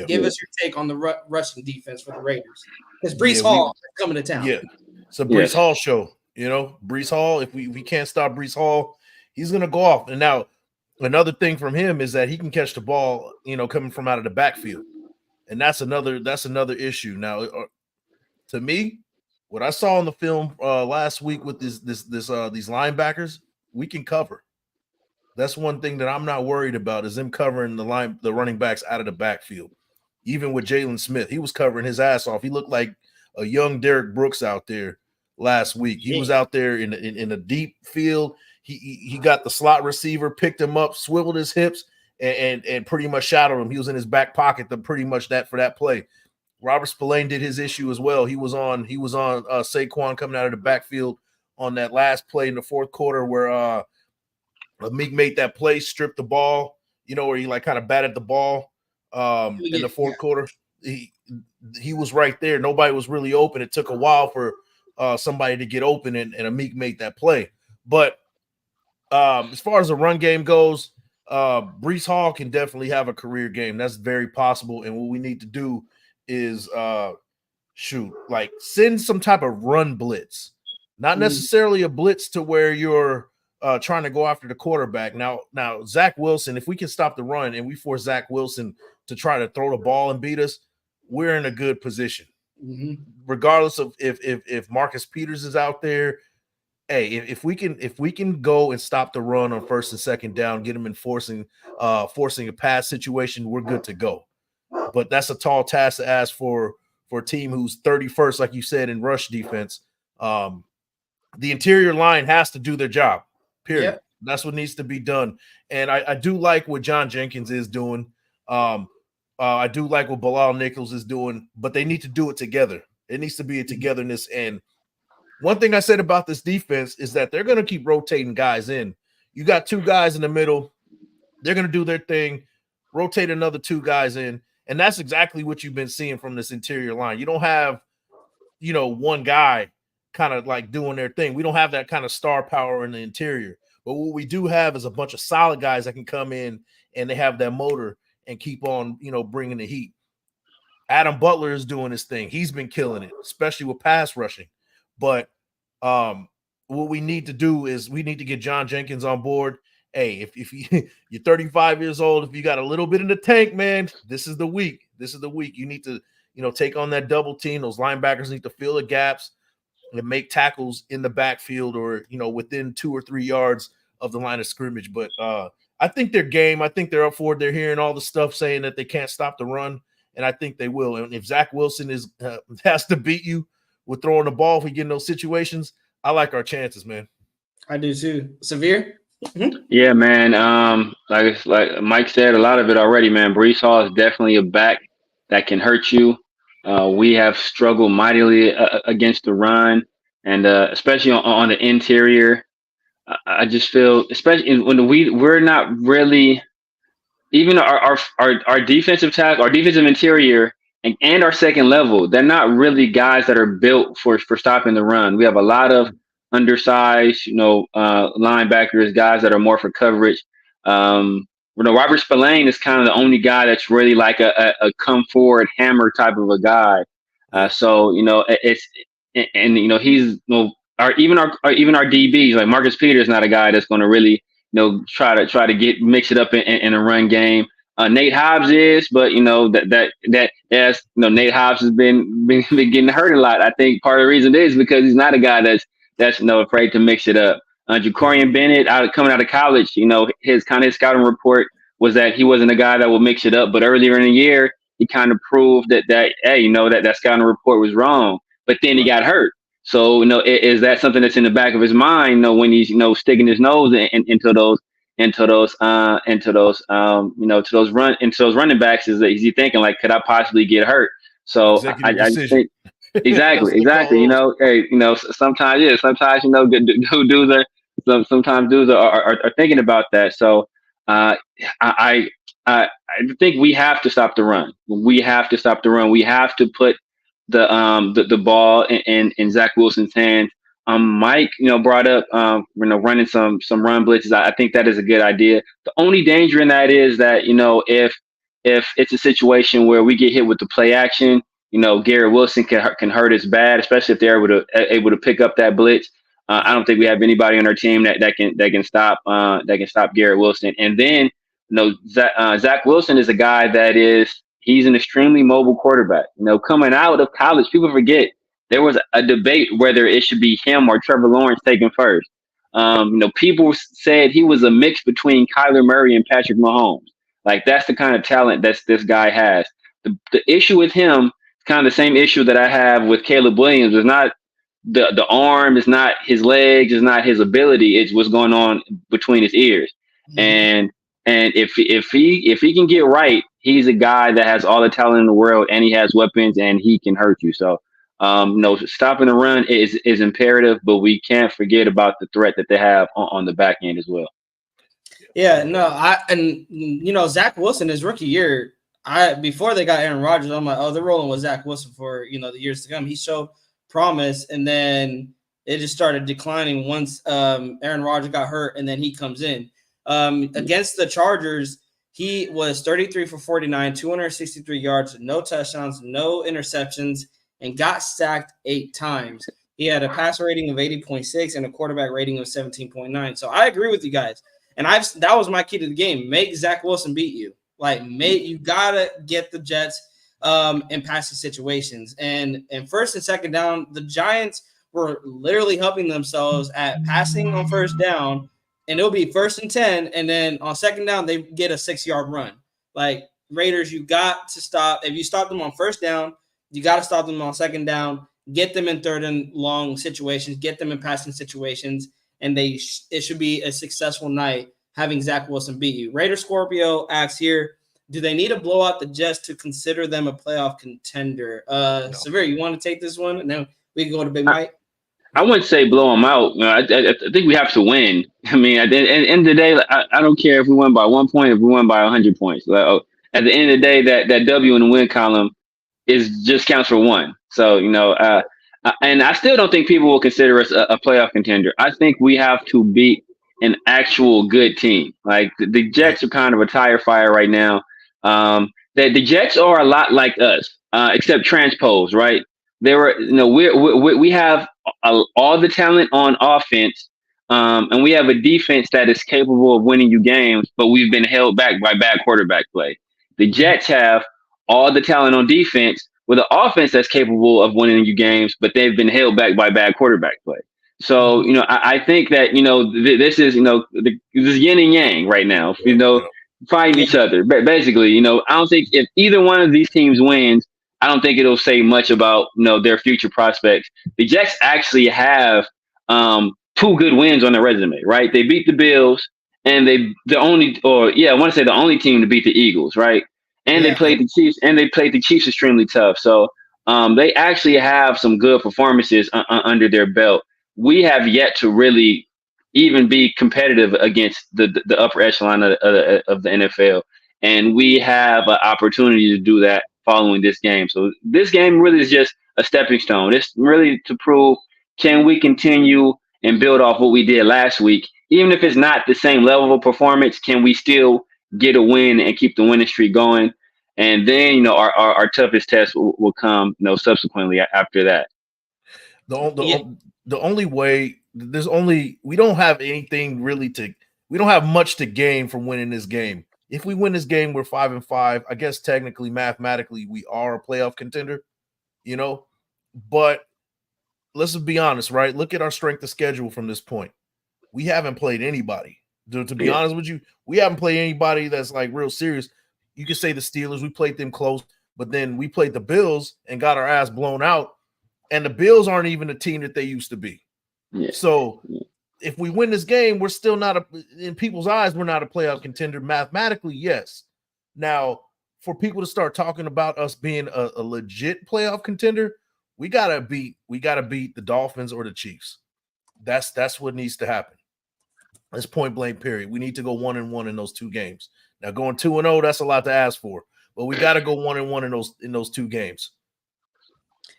Give us your take on the rushing defense for the Raiders because Breece Hall is coming to town. Yeah, it's a Breece Hall show. Breece Hall, if we can't stop Breece Hall, he's going to go off. And now another thing from him is that he can catch the ball, coming from out of the backfield, and that's another issue. Now, to me, what I saw in the film last week with these linebackers, we can cover. That's one thing that I'm not worried about is them covering the running backs out of the backfield. Even with Jalen Smith, he was covering his ass off. He looked like a young Derek Brooks out there last week. He was out there in a deep field. He got the slot receiver, picked him up, swiveled his hips, and pretty much shadowed him. He was in his back pocket pretty much for that play. Robert Spillane did his issue as well. He was on Saquon coming out of the backfield on that last play in the fourth quarter where Meek made that play, stripped the ball, where he like kind of batted the ball in the fourth quarter. He was right there. Nobody was really open. It took a while for somebody to get open, and Meek made that play. But as far as the run game goes, Breece Hall can definitely have a career game. That's very possible. And what we need to do is send some type of run blitz, not necessarily a blitz to where you're trying to go after the quarterback. Now, Zach Wilson, if we can stop the run and we force Zach Wilson to try to throw the ball and beat us, we're in a good position. Regardless of if Marcus Peters is out there. Hey, if we can go and stop the run on first and second down, get them in forcing a pass situation, we're good to go. But that's a tall task to ask for a team who's 31st, like you said, in rush defense. The interior line has to do their job. Period. Yep. That's what needs to be done. And I do like what John Jenkins is doing. I do like what Bilal Nichols is doing, but they need to do it together. It needs to be a togetherness. And one thing I said about this defense is that they're going to keep rotating guys in. You got two guys in the middle. They're going to do their thing, rotate another two guys in. And that's exactly what you've been seeing from this interior line. You don't have, one guy kind of like doing their thing. We don't have that kind of star power in the interior. But what we do have is a bunch of solid guys that can come in and they have that motor and keep on, bringing the heat. Adam Butler is doing his thing. He's been killing it, especially with pass rushing. But what we need to do is we need to get John Jenkins on board. Hey, if you're 35 years old, if you got a little bit in the tank, man, this is the week. This is the week. You need to, take on that double team. Those linebackers need to fill the gaps and make tackles in the backfield or, within 2 or 3 yards of the line of scrimmage. But I think they're game. I think they're up for it. They're hearing all the stuff saying that they can't stop the run, and I think they will. And if Zach Wilson has to beat you with throwing the ball, if we get in those situations, I like our chances, man. I do too. Severe? Yeah, man. Like Mike said, a lot of it already, man. Breece Hall is definitely a back that can hurt you. We have struggled mightily against the run, and especially on the interior. I just feel, especially when we're not really, even our defensive tackle, our defensive interior, and our second level, they're not really guys that are built for stopping the run. We have a lot of undersized, linebackers, guys that are more for coverage. Robert Spillane is kind of the only guy that's really like a come forward hammer type of a guy. He's even our DBs, like Marcus Peters is not a guy that's going to really try to mix it up in a run game. Nate Hobbs is, but Nate Hobbs has been getting hurt a lot. I think part of the reason is because he's not a guy that's afraid to mix it up. Jacorian Bennett, coming out of college, his scouting report was that he wasn't a guy that would mix it up. But earlier in the year, he kind of proved that scouting report was wrong. But then he got hurt. So is that something that's in the back of his mind? When he's sticking his nose into those running backs, is he thinking like, could I possibly get hurt? So I think exactly. Sometimes dudes are thinking about that. So I think we have to stop the run. We have to put the ball in Zach Wilson's hands. Mike, brought up running some run blitzes. I think that is a good idea. The only danger in that is that if it's a situation where we get hit with the play action, Garrett Wilson can hurt us bad, especially if they're able to pick up that blitz. I don't think we have anybody on our team that can stop Garrett Wilson. And then Zach Wilson is a guy he's an extremely mobile quarterback. Coming out of college, people forget there was a debate whether it should be him or Trevor Lawrence taken first. People said he was a mix between Kyler Murray and Patrick Mahomes. Like, that's the kind of talent this guy has. The issue with him is kind of the same issue that I have with Caleb Williams. Is not the arm, is not his legs, is not his ability. It's what's going on between his ears. Mm-hmm. And if he can get right, he's a guy that has all the talent in the world, and he has weapons, and he can hurt you. So, stopping the run is imperative, but we can't forget about the threat that they have on the back end as well. Yeah, no, Zach Wilson, his rookie year, before they got Aaron Rodgers, I'm like, oh, they're rolling with Zach Wilson for the years to come. He showed promise, and then it just started declining once Aaron Rodgers got hurt, and then he comes in. Against the Chargers, he was 33 for 49, 263 yards, no touchdowns, no interceptions, and got sacked 8 times. He had a passer rating of 80.6 and a quarterback rating of 17.9. So I agree with you guys. And that was my key to the game. Make Zach Wilson beat you. You gotta get the Jets in passing situations. And first and second down, the Giants were literally helping themselves at passing on first down, and it'll be 1st and 10, and then on second down they get a 6-yard run. Like, Raiders, you got to stop. If you stop them on first down, you got to stop them on second down. Get them in 3rd and long situations. Get them in passing situations. And it should be a successful night having Zach Wilson beat you. Raider Scorpio asks here, do they need to blow out the Jets to consider them a playoff contender? No. Severe, you want to take this one? And then we can go to Big Mike. I wouldn't say blow them out. I think we have to win. I mean, at the end of the day, I don't care if we win by 1 point, if we win by 100 points. At the end of the day, that W in the win column just counts for 1. So, and I still don't think people will consider us a playoff contender. I think we have to beat an actual good team. Like, the Jets are kind of a tire fire right now. The Jets are a lot like us, except transpose, right? We have all the talent on offense, and we have a defense that is capable of winning you games, but we've been held back by bad quarterback play. The Jets have all the talent on defense with an offense that's capable of winning you games, but they've been held back by bad quarterback play. So, I think that, this is, this is yin and yang right now, fighting each other. But basically, I don't think if either one of these teams wins, I don't think it'll say much about, their future prospects. The Jets actually have 2 good wins on their resume, right? They beat the Bills, and I want to say the only team to beat the Eagles, right? And they played the Chiefs, extremely tough. So they actually have some good performances under their belt. We have yet to really even be competitive against the upper echelon of the NFL. And we have an opportunity to do that following this game. So this game really is just a stepping stone. It's really to prove, can we continue and build off what we did last week? Even if it's not the same level of performance, can we still get a win and keep the winning streak going? And then, our toughest test will come, subsequently after that. The only way, we don't have anything really we don't have much to gain from winning this game. If we win this game, we're 5-5. I guess technically, mathematically, we are a playoff contender, but let's just be honest, right? Look at our strength of schedule from this point. We haven't played anybody. To be honest with you, we haven't played anybody that's like real serious. You could say the Steelers, we played them close, but then we played the Bills and got our ass blown out. And the Bills aren't even the team that they used to be. Yeah. So if we win this game, we're still not in people's eyes, we're not a playoff contender. Mathematically, yes. Now, for people to start talking about us being a legit playoff contender, we gotta beat the Dolphins or the Chiefs. That's what needs to happen. That's point blank, period. We need to go 1-1 in those 2 games. Now, going 2-0, that's a lot to ask for, but we got to go 1-1 in those 2 games.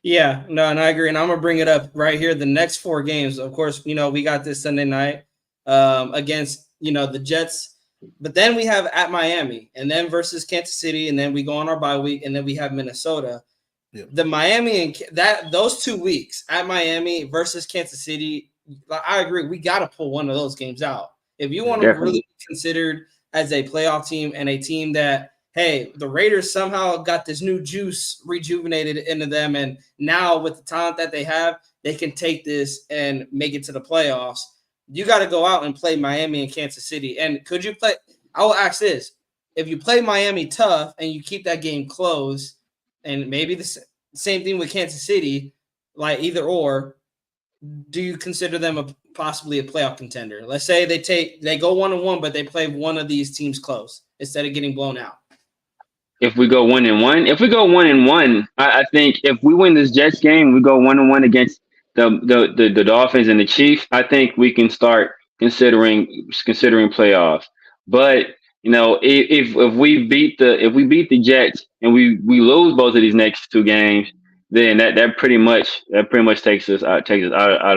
Yeah, no, and I agree. And I'm gonna bring it up right here. The next 4 games, of course, we got this Sunday night against the Jets, but then we have at Miami, and then versus Kansas City, and then we go on our bye week, and then we have Minnesota. Yeah. The Miami and those 2 weeks at Miami versus Kansas City, I agree. We got to pull one of those games out if you want to really be considered as a playoff team and a team that, hey, the Raiders somehow got this new juice rejuvenated into them, and now with the talent that they have, they can take this and make it to the playoffs. You got to go out and play Miami and Kansas City. And could you play? I will ask this: if you play Miami tough and you keep that game close, and maybe the same thing with Kansas City, like either or, do you consider them possibly a playoff contender? Let's say they go 1-1, but they play one of these teams close instead of getting blown out. If we go 1-1, I think if we win this Jets game, we go 1-1 against the Dolphins and the Chiefs. I think we can start considering playoffs. But if we beat the Jets and we lose both of these next two games, then that pretty much takes us out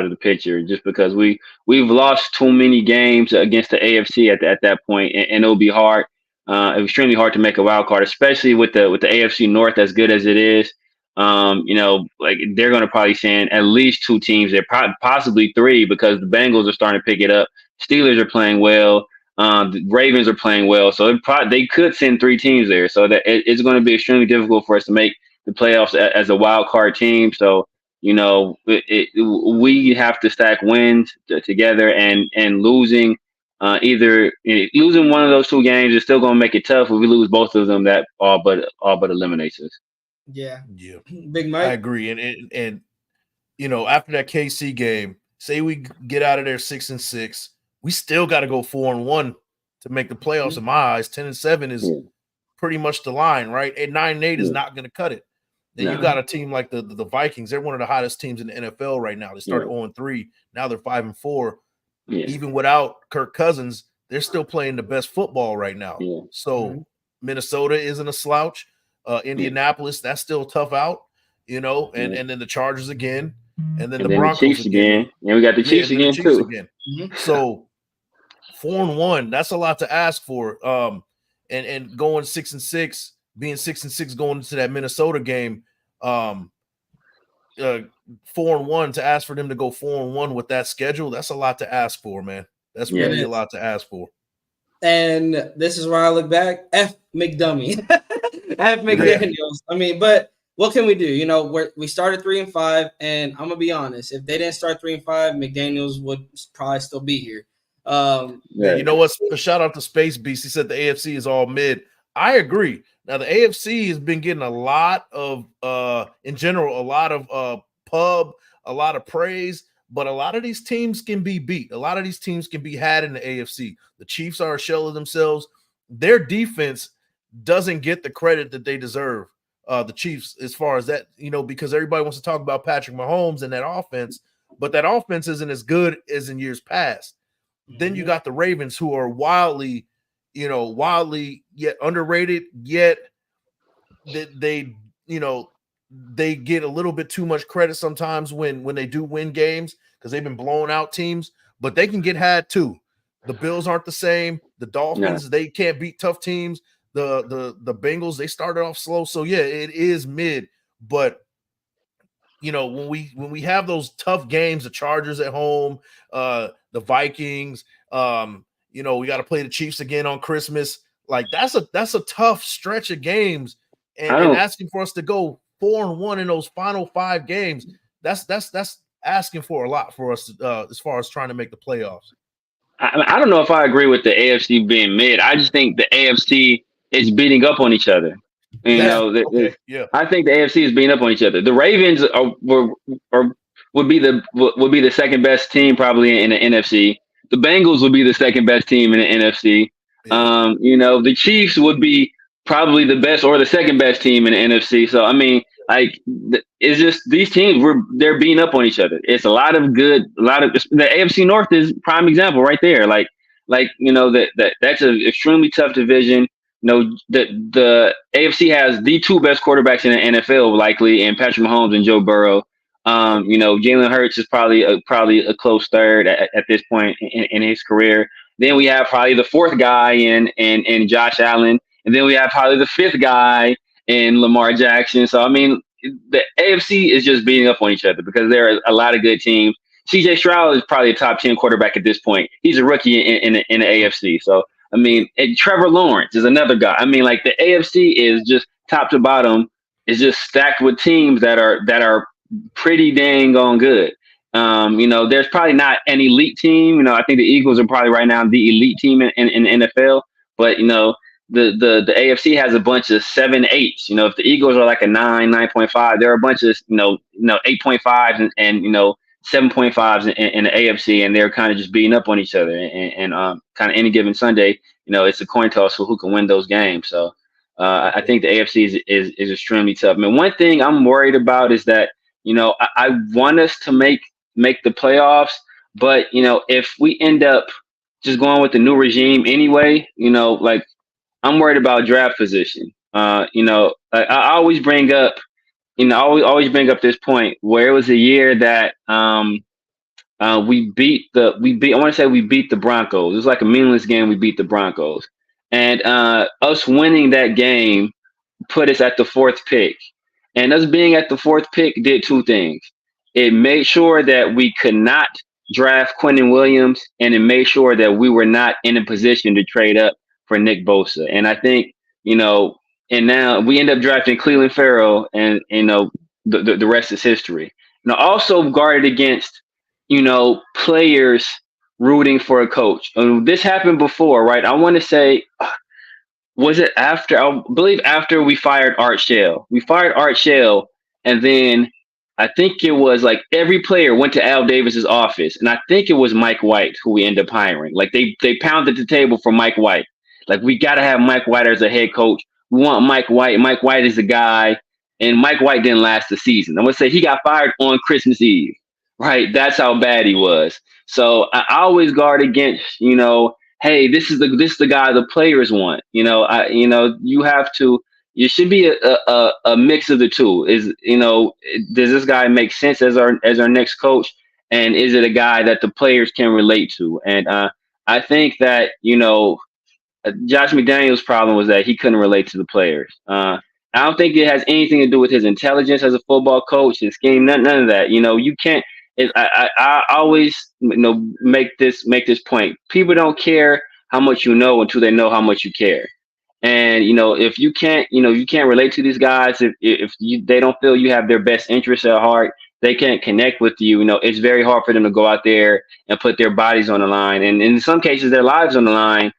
of the picture, just because we've lost too many games against the AFC at that point, and it'll be hard. Extremely hard to make a wild card, especially with the AFC North as good as it is. Like they're going to probably send at least two teams there, possibly three, because the Bengals are starting to pick it up. Steelers are playing well. The Ravens are playing well, so they could send three teams there. So that it's going to be extremely difficult for us to make the playoffs as a wild card team. So we have to stack wins together, and losing losing one of those two games is still going to make it tough. If we lose both of them, that all but eliminates us. Yeah. Big Mike, I agree. And after that KC game, say we get out of there 6-6, we still got to go 4-1 to make the playoffs. In my eyes, 10-7 is pretty much the line, right? And 9-8 is not going to cut it. Then you got a team like the Vikings. They're one of the hottest teams in the NFL right now. They started 0-3. Now they're 5-4. Yeah. Even without Kirk Cousins, they're still playing the best football right now. Yeah. So Minnesota isn't a slouch. Indianapolis, that's still tough out, and then the Chargers again, and then the Broncos Chiefs again. And we got the Chiefs again too. Mm-hmm. So 4-1, that's a lot to ask for. And going 6-6, being 6-6 going into that Minnesota game, 4-1, to ask for them to go 4-1 with that schedule, that's a lot to ask for, man. That's really a lot to ask for. And this is where I look back. F McDummy. F McDaniels. I mean, but what can we do? We started 3-5, and I'm gonna be honest. If they didn't start 3-5, McDaniels would probably still be here. You know what? A shout out to Space Beast. He said the AFC is all mid. I agree. Now the AFC has been getting a lot of, in general, a lot of pub, a lot of praise. But a lot of these teams can be beat. A lot of these teams can be had in the AFC. The Chiefs are a shell of themselves. Their defense doesn't get the credit that they deserve, the Chiefs, as far as that, because everybody wants to talk about Patrick Mahomes and that offense, but that offense isn't as good as in years past. Mm-hmm. Then you got the Ravens, who are wildly yet underrated, yet they get a little bit too much credit sometimes when they do win games, because they've been blowing out teams, but they can get had too. The Bills aren't the same. The Dolphins, they can't beat tough teams. The Bengals, they started off slow. So yeah, it is mid, but when we have those tough games, the Chargers at home, the Vikings, we got to play the Chiefs again on Christmas. Like that's a tough stretch of games, and asking for us to go 4-1 in those final 5 games, that's asking for a lot for us as far as trying to make the playoffs. I don't know if I agree with the AFC being mid. I just think the AFC is beating up on each other. I think the AFC is beating up on each other. The Ravens would be the second best team probably in the NFC. The Bengals would be the second best team in the NFC. Yeah. The Chiefs would be probably the best or the second best team in the NFC. So I mean, it's just these teams they're beating up on each other. It's the AFC North is prime example right there. That's an extremely tough division. The AFC has the 2 best quarterbacks in the NFL likely, and Patrick Mahomes and Joe Burrow. Jalen Hurts is probably a close third at this point in his career. Then we have probably the 4th guy in Josh Allen. And then we have probably the 5th guy in Lamar Jackson. So, I mean, the AFC is just beating up on each other because there are a lot of good teams. CJ Stroud is probably a top 10 quarterback at this point. He's a rookie in the AFC. So I mean, and Trevor Lawrence is another guy. I mean, like the AFC is just top to bottom is just stacked with teams that are pretty dang on good. There's probably not an elite team. I think the Eagles are probably right now the elite team in the NFL. But the AFC has a bunch of 7-8s. If the Eagles are like a 9.5, there are a bunch of 8.5s and 7.5s in the AFC, and they're kind of just beating up on each other. And kind of any given Sunday, it's a coin toss for who can win those games. So I think the AFC is extremely tough. I mean, one thing I'm worried about is that I want us to make the playoffs, but if we end up just going with the new regime anyway, like I'm worried about draft position. I always bring up, always bring up this point where it was a year that we beat I want to say we beat the Broncos. It was like a meaningless game. We beat the Broncos, and us winning that game put us at the 4th pick. And us being at the 4th pick did two things. It made sure that we could not draft Quentin Williams, and it made sure that we were not in a position to trade up for Nick Bosa. And I think, and now we end up drafting Cleveland Farrell, and the rest is history. Also guarded against, players rooting for a coach. This happened before, right? I want to say, was it after? I believe after we fired Art Shell. We fired Art Shell, and then I think it was like every player went to Al Davis's office, and I think it was Mike White who we ended up hiring. Like they pounded the table for Mike White. Like, we got to have Mike White as a head coach. We want Mike White. Mike White is the guy, and Mike White didn't last the season. I'm gonna say he got fired on Christmas Eve. Right, that's how bad he was. So I always guard against, hey, this is the guy the players want. You have to. You should be a mix of the two. Does this guy make sense as our next coach, and is it a guy that the players can relate to? And I think that Josh McDaniels' problem was that he couldn't relate to the players. I don't think it has anything to do with his intelligence as a football coach, his scheme, none of that. You can't. I always make this point. People don't care how much you know until they know how much you care. And if you can't relate to these guys, if they don't feel you have their best interests at heart, they can't connect with you. It's very hard for them to go out there and put their bodies on the line, and in some cases their lives on the line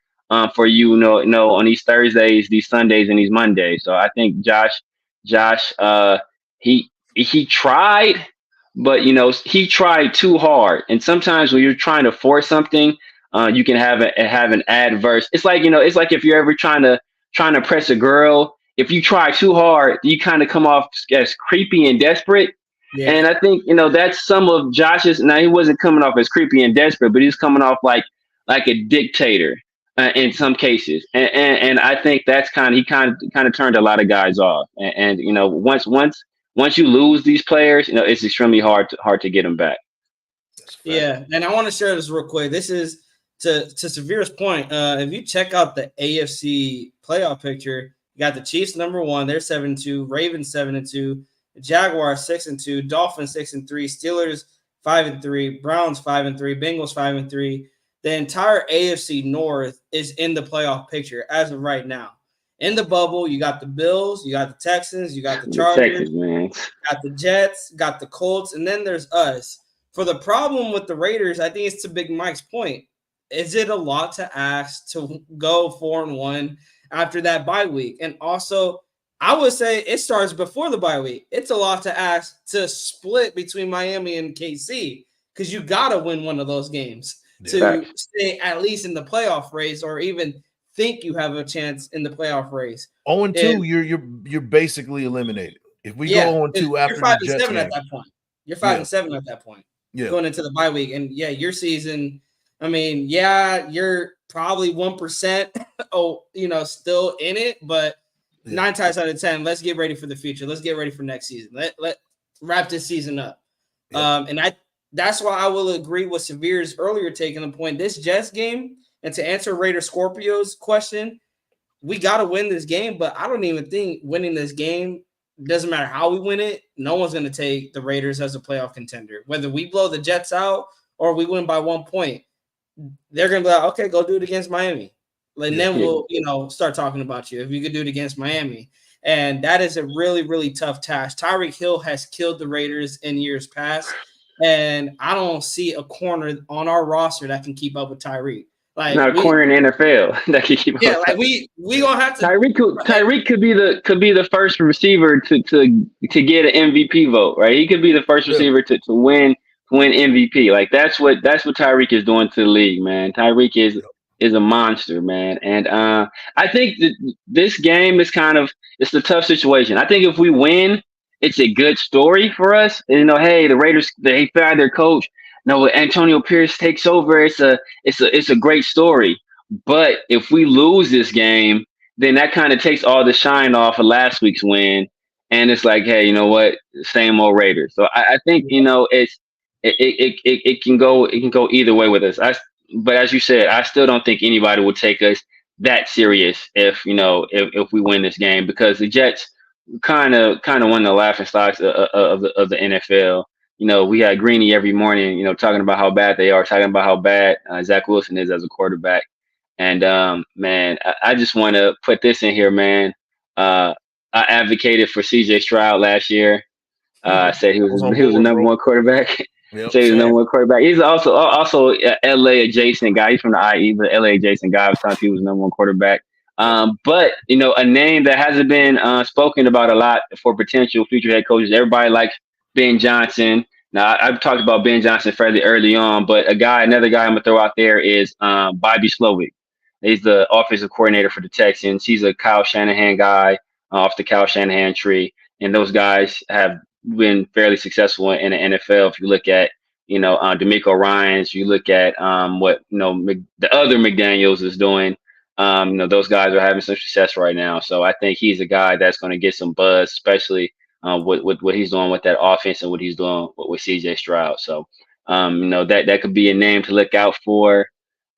for you. On these Thursdays, these Sundays, and these Mondays. So I think Josh, he tried. But he tried too hard, and sometimes when you're trying to force something, you can have an adverse. It's like if you're ever trying to press a girl. If you try too hard, you kind of come off as creepy and desperate. Yeah. And I think that's some of Josh's. Now, he wasn't coming off as creepy and desperate, but he's coming off like a dictator in some cases. And I think that's he kind of turned a lot of guys off. And once you lose these players, it's extremely hard to get them back. Yeah, and I want to share this real quick. This is to Severe's point. If you check out the AFC playoff picture, you got the Chiefs #1, they're 7-2, Ravens 7-2, the Jaguars 6-2, Dolphins 6-3, Steelers 5-3, Browns 5-3, Bengals 5-3. The entire AFC North is in the playoff picture as of right now. In the bubble, you got the Bills, you got the Texans, you got the Chargers, got the Jets, got the Colts, and then there's us. For the problem with the Raiders, I think it's to Big Mike's point. Is it a lot to ask to go 4-1 after that bye week? And also, I would say it starts before the bye week. It's a lot to ask to split between Miami and KC because you got to win one of those games to stay at least in the playoff race or even – think you have a chance in the playoff race. 0-2, you're basically eliminated. If we go 0-2 after the Jets game, at that point. You're 5-7 at that point. Yeah, going into the bye week, and your season. I mean, you're probably 1%. Still in it, but 9 times out of 10. Let's get ready for the future. Let's get ready for next season. Let wrap this season up. Yeah. That's why I will agree with Severe's earlier taking the point. This Jets game. And to answer Raider Scorpio's question, we got to win this game, but I don't even think winning this game doesn't matter how we win it. no one's going to take the Raiders as a playoff contender. Whether we blow the Jets out or we win by 1 point, they're going to be like, okay, go do it against Miami. And then we'll, start talking about you if you could do it against Miami. And that is a really, really tough task. Tyreek Hill has killed the Raiders in years past, and I don't see a corner on our roster that can keep up with Tyreek. Like, not a corner in the NFL that can keep up. Yeah, like we gonna have to. Tyreek could be the first receiver to get an MVP vote, right? He could be the first receiver to win MVP. Like that's what Tyreek is doing to the league, man. Tyreek is a monster, man. And I think that this game is it's a tough situation. I think if we win, it's a good story for us. And, hey, the Raiders, they fired their coach. No, Antonio Pierce takes over. It's a great story. But if we lose this game, then that kind of takes all the shine off of last week's win. And it's like, hey, you know what? Same old Raiders. So I think, it can go either way with us. But as you said, I still don't think anybody will take us that serious if we win this game, because the Jets kind of one of the laughing stocks of the NFL. We had Greeny every morning, talking about how bad they are, talking about how bad Zach Wilson is as a quarterback. And man, I just want to put this in here, man. I advocated for CJ Stroud last year. I said he was the number one quarterback. Yep, he's the number one quarterback. He's also a LA adjacent guy. He's from the IE, but LA adjacent guy. I was telling people he was the number one quarterback. But a name that hasn't been spoken about a lot for potential future head coaches. Everybody likes Ben Johnson. Now I've talked about Ben Johnson fairly early on, but another guy I'm gonna throw out there is Bobby Slowick. He's the offensive coordinator for the Texans. He's a Kyle Shanahan guy off the Kyle Shanahan tree, and those guys have been fairly successful in the NFL. If you look at DeMeco Ryans, you look at what the other McDaniels is doing. Those guys are having some success right now. So I think he's a guy that's going to get some buzz, especially with what he's doing with that offense and what he's doing with CJ Stroud. So that could be a name to look out for.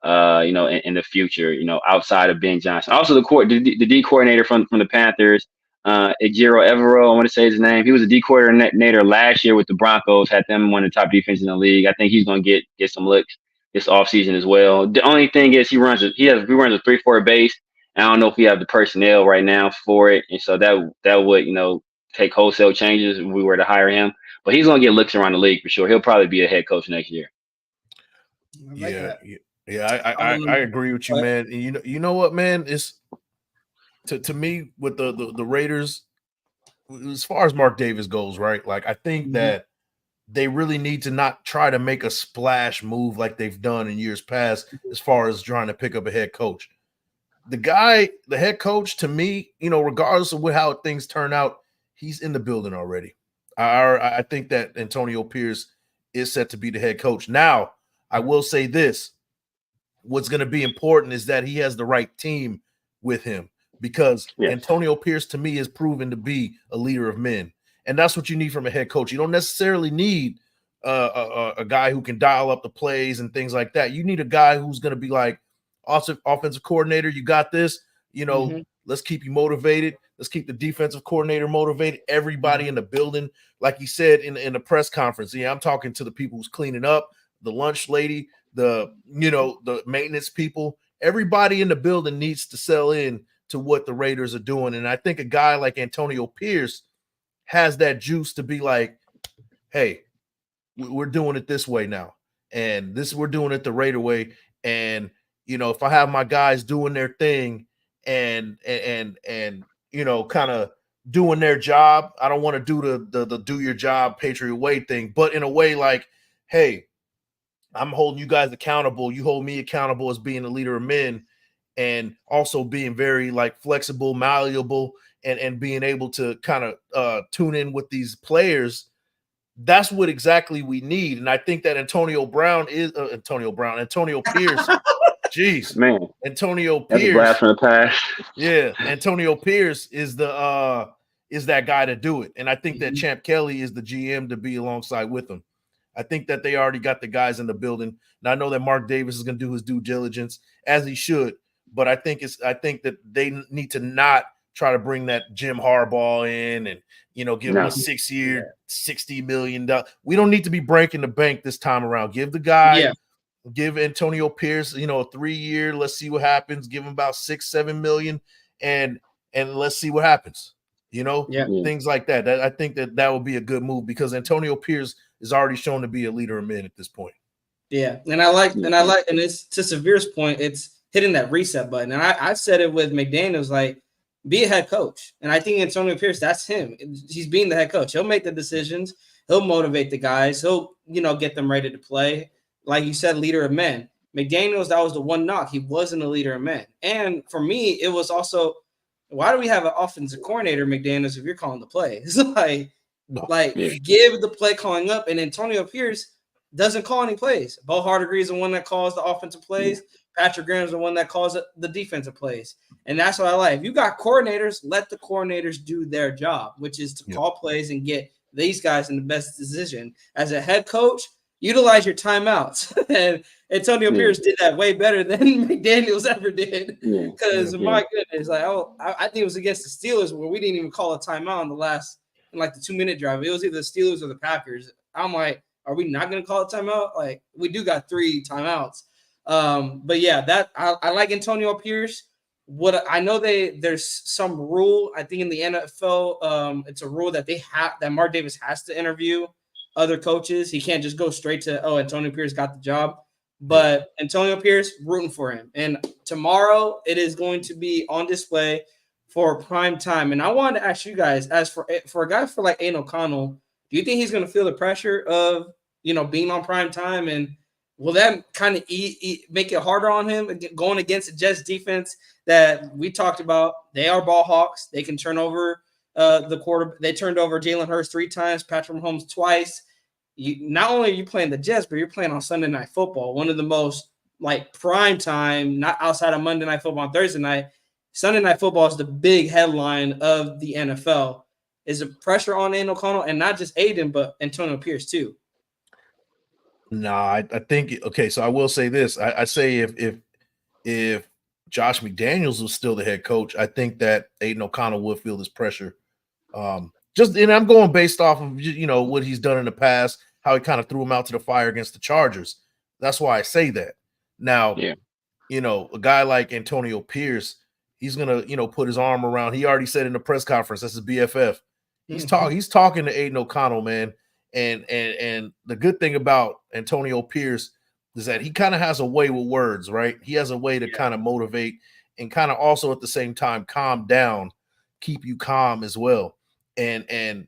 In the future, outside of Ben Johnson. Also, the D coordinator from the Panthers, Ejiro Evero, I want to say his name. He was a D coordinator last year with the Broncos, had them one of the top defenses in the league. I think he's going to get some looks this offseason as well. The only thing is he runs a 3-4 base. I don't know if we have the personnel right now for it, and so that would take wholesale changes if we were to hire him. But he's going to get looks around the league for sure. He'll probably be a head coach next year. Yeah, I agree with you, man. And you know what, man? It's to me with the Raiders, as far as Mark Davis goes, right? Like I think that they really need to not try to make a splash move like they've done in years past, as far as trying to pick up a head coach. The head coach, to me, regardless of how things turn out, he's in the building already. I think that Antonio Pierce is set to be the head coach. Now, I will say this. What's going to be important is that he has the right team with him, because Antonio Pierce, to me, has proven to be a leader of men. And that's what you need from a head coach. You don't necessarily need a guy who can dial up the plays and things like that. You need a guy who's going to be like, offensive coordinator, you got this. Let's keep you motivated. Let's keep the defensive coordinator motivated. Everybody in the building, like he said in the press conference. Yeah, I'm talking to the people who's cleaning up, the lunch lady, the maintenance people. Everybody in the building needs to sell in to what the Raiders are doing. And I think a guy like Antonio Pierce has that juice to be like, hey, we're doing it this way now. And we're doing it the Raider way. And, if I have my guys doing their thing and kind of doing their job, I don't want to do the do your job Patriot way thing, but in a way like, hey, I'm holding you guys accountable. You hold me accountable as being a leader of men, and also being very like flexible, malleable, and being able to kind of tune in with these players. That's what exactly we need. And I think that Antonio Pierce. Jeez, man, Antonio Pierce. That's a blast from the past. Yeah, Antonio Pierce is that guy to do it. And I think that Champ Kelly is the GM to be alongside with him. I think that they already got the guys in the building. And I know that Mark Davis is going to do his due diligence, as he should. But I think that they need to not try to bring that Jim Harbaugh in and, give him a 6-year, $60 million. We don't need to be breaking the bank this time around. Give the guy, give Antonio Pierce, a 3-year. Let's see what happens. Give him about $6-7 million, and let's see what happens. Things like that. I think that would be a good move because Antonio Pierce is already shown to be a leader of men at this point. Yeah, and it's to Severe's point, it's hitting that reset button. And I said it with McDaniels, like, be a head coach. And I think Antonio Pierce, that's him. He's being the head coach. He'll make the decisions. He'll motivate the guys. He'll, get them ready to play. Like you said, leader of men. McDaniels, that was the one knock. He wasn't a leader of men. And for me, it was also, why do we have an offensive coordinator, McDaniels, if you're calling the plays? Give the play calling up. And Antonio Pierce doesn't call any plays. Bo Hardegree is the one that calls the offensive plays. Patrick Graham's the one that calls the defensive plays. And that's what I like. If you got coordinators, let the coordinators do their job, which is to call plays and get these guys in the best position. As a head coach, utilize your timeouts. And Antonio Pierce did that way better than McDaniels ever did. Because my goodness, I think it was against the Steelers where we didn't even call a timeout in the 2-minute drive. It was either the Steelers or the Packers. I'm like, are we not going to call a timeout? Like, we do got 3 timeouts. But yeah, that I like Antonio Pierce. What I know there's some rule, I think in the NFL, it's a rule that that Mark Davis has to interview other coaches. He can't just go straight to, Antonio Pierce got the job. But Antonio Pierce, rooting for him. And tomorrow it is going to be on display for prime time. And I wanted to ask you guys, as for a guy for like Aiden O'Connell, do you think he's going to feel the pressure of, being on prime time? And will that kind of make it harder on him going against the Jets defense that we talked about? They are ball hawks. They can turn over the quarter. They turned over Jalen Hurts 3 times, Patrick Mahomes twice. Not only are you playing the Jets, but you're playing on Sunday Night Football, one of the most prime time, not outside of Monday Night Football on Thursday night. Sunday Night Football is the big headline of the NFL. Is the pressure on Aiden O'Connell, and not just Aiden, but Antonio Pierce too? No, I think okay. So I will say this: I say if Josh McDaniels was still the head coach, I think that Aiden O'Connell would feel this pressure. And I'm going based off of what he's done in the past, how he kind of threw him out to the fire against the Chargers. That's why I say that. Now, a guy like Antonio Pierce, he's gonna put his arm around. He already said in the press conference that's his BFF. He's talking to Aiden O'Connell, man. And the good thing about Antonio Pierce is that he kind of has a way with words, right? He has a way to kind of motivate and kind of also at the same time calm down, keep you calm as well. And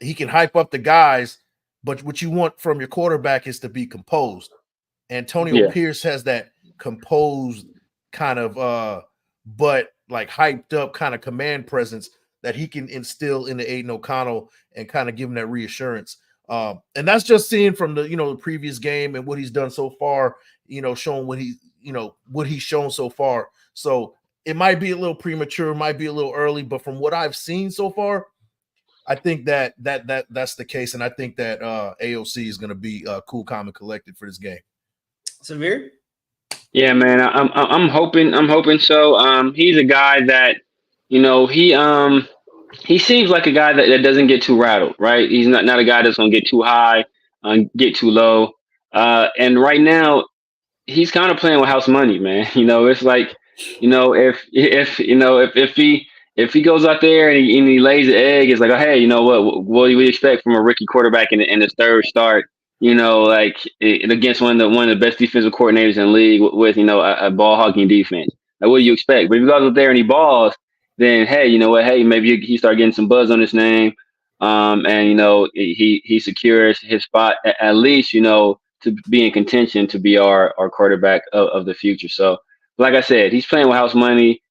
he can hype up the guys, but what you want from your quarterback is to be composed. Antonio Pierce has that composed kind of but hyped up kind of command presence that he can instill into Aiden O'Connell and kind of give him that reassurance. And that's just seeing from the previous game and what he's done so far, showing what he's shown so far. So it might be a little premature, might be a little early, but from what I've seen so far, I think that's the case. And I think that AOC is going to be cool, calm, and collected for this game. Severe? Yeah, man. I'm hoping so. He's a guy that, he seems like a guy that doesn't get too rattled, right? He's not a guy that's gonna get too high, get too low. And right now, he's kind of playing with house money, man. It's like, if he goes out there and he lays the egg, it's like, oh, hey, what do we expect from a rookie quarterback in his third start? Against one of the best defensive coordinators in the league with a ball hogging defense. Like, what do you expect? But if he goes out there and he balls, then hey, you know what? Hey, maybe he start getting some buzz on his name, and he secures his spot at least, to be in contention to be our quarterback of the future. So, like I said, he's playing with house money.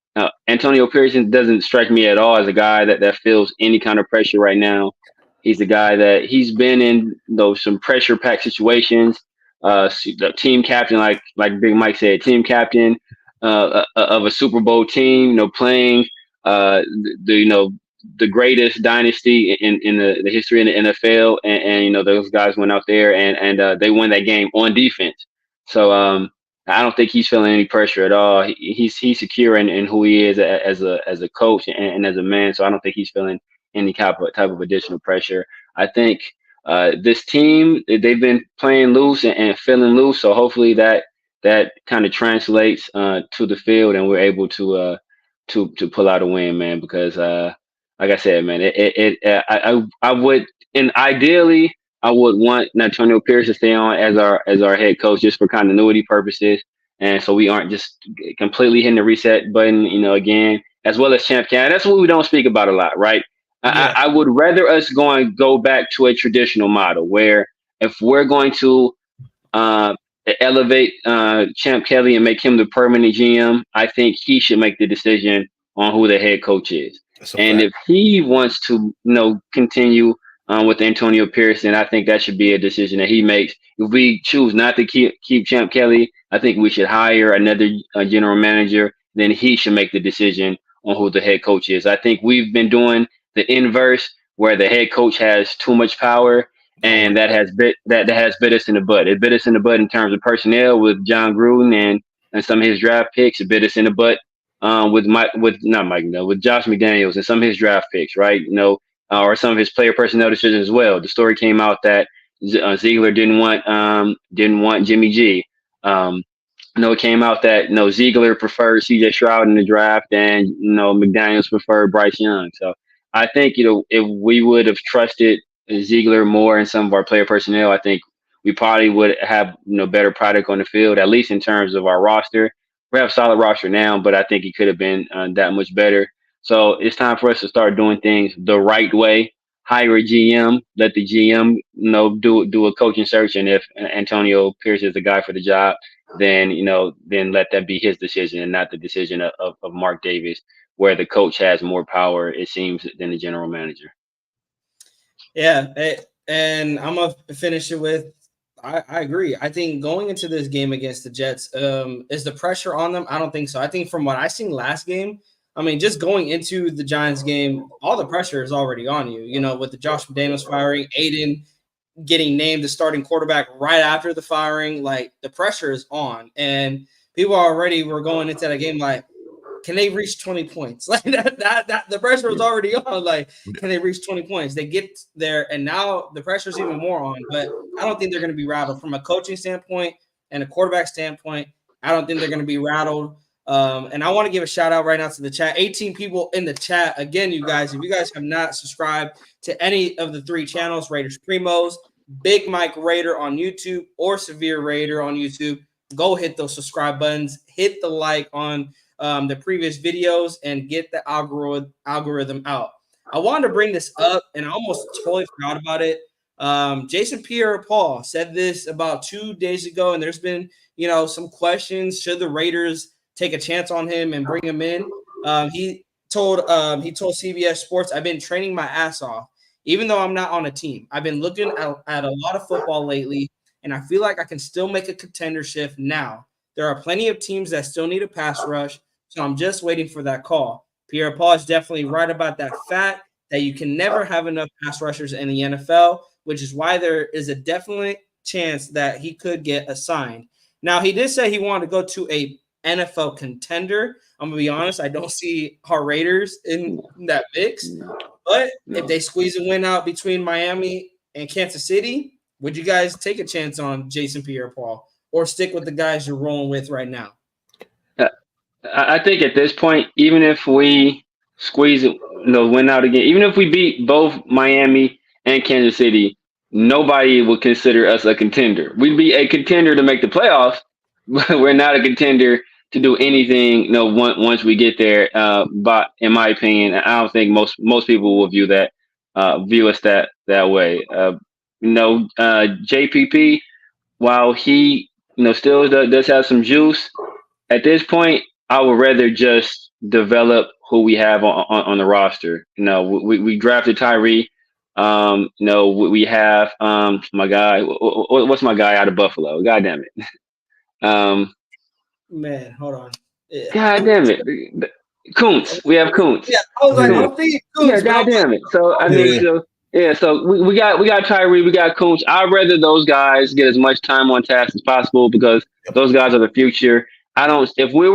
Antonio Pearson doesn't strike me at all as a guy that feels any kind of pressure right now. He's the guy that he's been in some pressure packed situations. The team captain, like Big Mike said, team captain of a Super Bowl team, playing the greatest dynasty in the history in the NFL, and those guys went out there and they won that game on defense. So I don't think he's feeling any pressure at all. He's secure in who he is as a coach and as a man. So I don't think he's feeling any type of additional pressure. I think this team, they've been playing loose and feeling loose. So hopefully that kind of translates to the field, and we're able to pull out a win, man. Because like I said, man, I would, and ideally I would want Antonio Pierce to stay on as our head coach, just for continuity purposes, and so we aren't just completely hitting the reset button, again, as well as Champ Can. That's what we don't speak about a lot, right? Yeah. I would rather us go back to a traditional model where if we're going to elevate Champ Kelly and make him the permanent GM, I think he should make the decision on who the head coach is. And if he wants to, continue with Antonio Pierce, then I think that should be a decision that he makes. If we choose not to keep Champ Kelly, I think we should hire another general manager. Then he should make the decision on who the head coach is. I think we've been doing the inverse, where the head coach has too much power, and that has bit us in the butt. It bit us in the butt in terms of personnel with John Gruden and some of his draft picks. It bit us in the butt with Josh McDaniels and some of his draft picks, right? Or some of his player personnel decisions as well. The story came out that Ziegler didn't want Jimmy G. It came out that Ziegler preferred C.J. Stroud in the draft, and McDaniels preferred Bryce Young. So I think if we would have trusted Ziegler more in some of our player personnel, I think we probably would have better product on the field, at least in terms of our roster. We have a solid roster now, but I think it could have been that much better. So it's time for us to start doing things the right way. Hire a GM, let the GM do a coaching search, and if Antonio Pierce is the guy for the job, then let that be his decision and not the decision of Mark Davis, where the coach has more power, it seems, than the general manager. Yeah, and I'm gonna finish it with I agree. I think going into this game against the Jets, is the pressure on them? I don't think so. I think from what I seen last game, I mean, just going into the Giants game, all the pressure is already on you. With the Josh McDaniels firing, Aiden getting named the starting quarterback right after the firing, like the pressure is on, and people already were going into that game like, can they reach 20 points? Like that the pressure was already on. Like, can they reach 20 points? They get there, and now the pressure is even more on. But I don't think they're going to be rattled from a coaching standpoint and a quarterback standpoint. I don't think they're going to be rattled. And I want to give a shout out right now to the chat. 18 people in the chat. Again, you guys, if you guys have not subscribed to any of the 3 channels, Raiders Primos, BigMikeRaider on YouTube, or SevereRaider on YouTube, go hit those subscribe buttons. Hit the like on the previous videos and get the algorithm out. I wanted to bring this up, and I almost totally forgot about it. Jason Pierre-Paul said this about 2 days ago, and there's been some questions. Should the Raiders take a chance on him and bring him in? He told CBS Sports, I've been training my ass off, even though I'm not on a team. I've been looking at a lot of football lately, and I feel like I can still make a contender shift now. There are plenty of teams that still need a pass rush, so I'm just waiting for that call. Pierre-Paul is definitely right about that fact that you can never have enough pass rushers in the NFL, which is why there is a definite chance that he could get assigned. Now, he did say he wanted to go to a NFL contender. I'm going to be honest, I don't see our Raiders in that mix. But if they squeeze a win out between Miami and Kansas City, would you guys take a chance on Jason Pierre-Paul or stick with the guys you're rolling with right now? I think at this point, even if we squeeze it, win out again, even if we beat both Miami and Kansas City, nobody would consider us a contender. We'd be a contender to make the playoffs, but we're not a contender to do anything. Once we get there. But in my opinion, I don't think most people will view us that way. JPP, while he still does have some juice, at this point, I would rather just develop who we have on the roster. We drafted Tyree. We have my guy. What's my guy out of Buffalo? God damn it. Man, hold on. Yeah. God damn it. Kuntz. We have Kuntz. Yeah, I was like, I'm thinking Kuntz. Yeah, God damn it. So I mean, Yeah, so we got Tyree, we got Cooch. I'd rather those guys get as much time on task as possible because those guys are the future. I don't. If we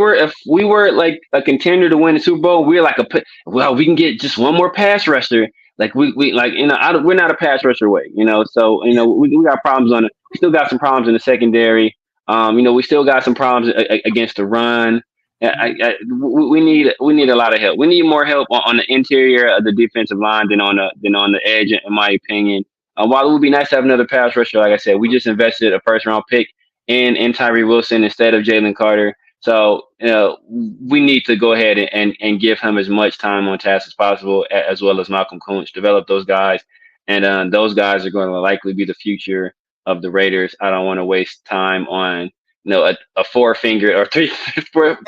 were like a contender to win the Super Bowl, we're like well, we can get just one more pass rusher. Like we like we're not a pass rusher away. So we got problems on it. We still got some problems in the secondary. We still got some problems against the run. We need a lot of help. We need more help on the interior of the defensive line than on the edge, in my opinion. While it would be nice to have another pass rusher, like I said, we just invested a first round pick in Tyree Wilson instead of Jalen Carter. So we need to go ahead and give him as much time on task as possible, as well as Malcolm Kuntz. Develop those guys, and those guys are going to likely be the future of the Raiders. I don't want to waste time on a four finger or three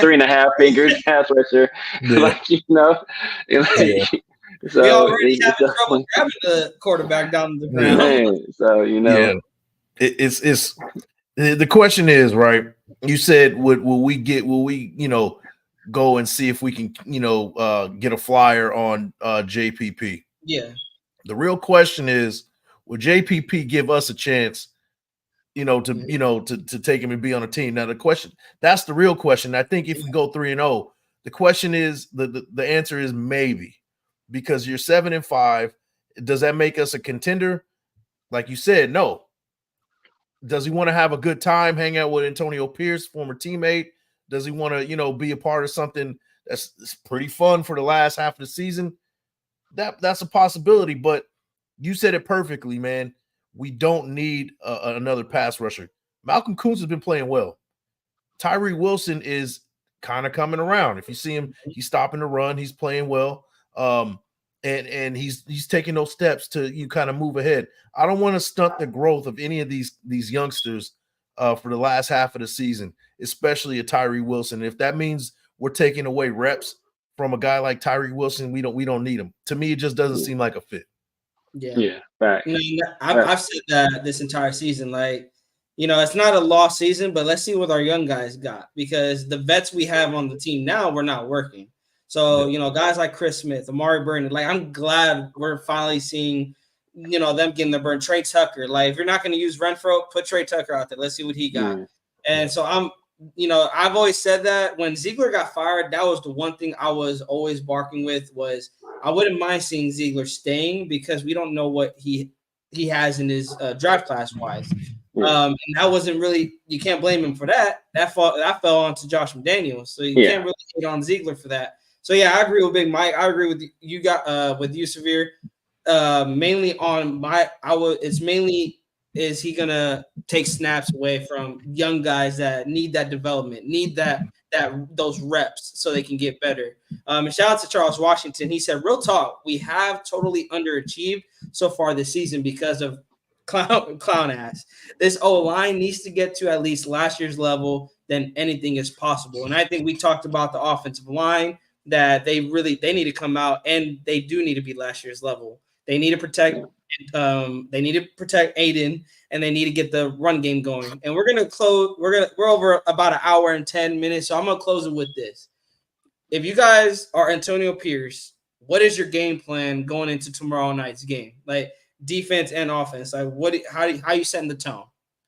and a half fingers pass rusher. Yeah. So we already have trouble grabbing the quarterback down the ground. Man, so it's the question is, right? You said will we go and see if we can get a flyer on JPP? Yeah. The real question is, will JPP give us a chance to take him and be on a team? Now that's the real question. I think if we go 3-0, the question is the answer is maybe, because you're 7-5. Does that make us a contender? Like you said, no. Does he want to have a good time, hang out with Antonio Pierce, former teammate? Does he want to be a part of something that's pretty fun for the last half of the season? That's a possibility, but you said it perfectly, man. We don't need another pass rusher. Malcolm Kuntz has been playing well. Tyree Wilson is kind of coming around. If you see him, he's stopping the run. He's playing well. And he's taking those steps to kind of move ahead. I don't want to stunt the growth of any of these youngsters for the last half of the season, especially a Tyree Wilson. If that means we're taking away reps from a guy like Tyree Wilson, we don't need him. To me, it just doesn't seem like a fit. Yeah. Right. I've said that this entire season. Like, it's not a lost season, but let's see what our young guys got, because the vets we have on the team now were not working. So, guys like Chris Smith, Amari Burnett, like, I'm glad we're finally seeing, them getting the burn. Trey Tucker, like, if you're not going to use Renfro, put Trey Tucker out there. Let's see what he got. And so I've always said that when Ziegler got fired, that was the one thing I was always barking with, was I wouldn't mind seeing Ziegler staying, because we don't know what he has in his draft class wise. And that wasn't really, you can't blame him for that. That fell onto Josh McDaniels. So you can't really hate on Ziegler for that. So I agree with Big Mike. I agree with you. With you, Severe. Mainly on it's mainly, is he gonna take snaps away from young guys that need that development, need those reps so they can get better. And shout out to Charles Washington. He said, "Real talk, we have totally underachieved so far this season because of clown ass. This O-line needs to get to at least last year's level. Then anything is possible." And I think we talked about the offensive line, that they need to come out, and they do need to be last year's level. They need to protect Aiden, and they need to get the run game going. And we're gonna close. We're over about an hour and 10 minutes, so I'm gonna close it with this. If you guys are Antonio Pierce, what is your game plan going into tomorrow night's game? Like, defense and offense. Like, how you setting the tone?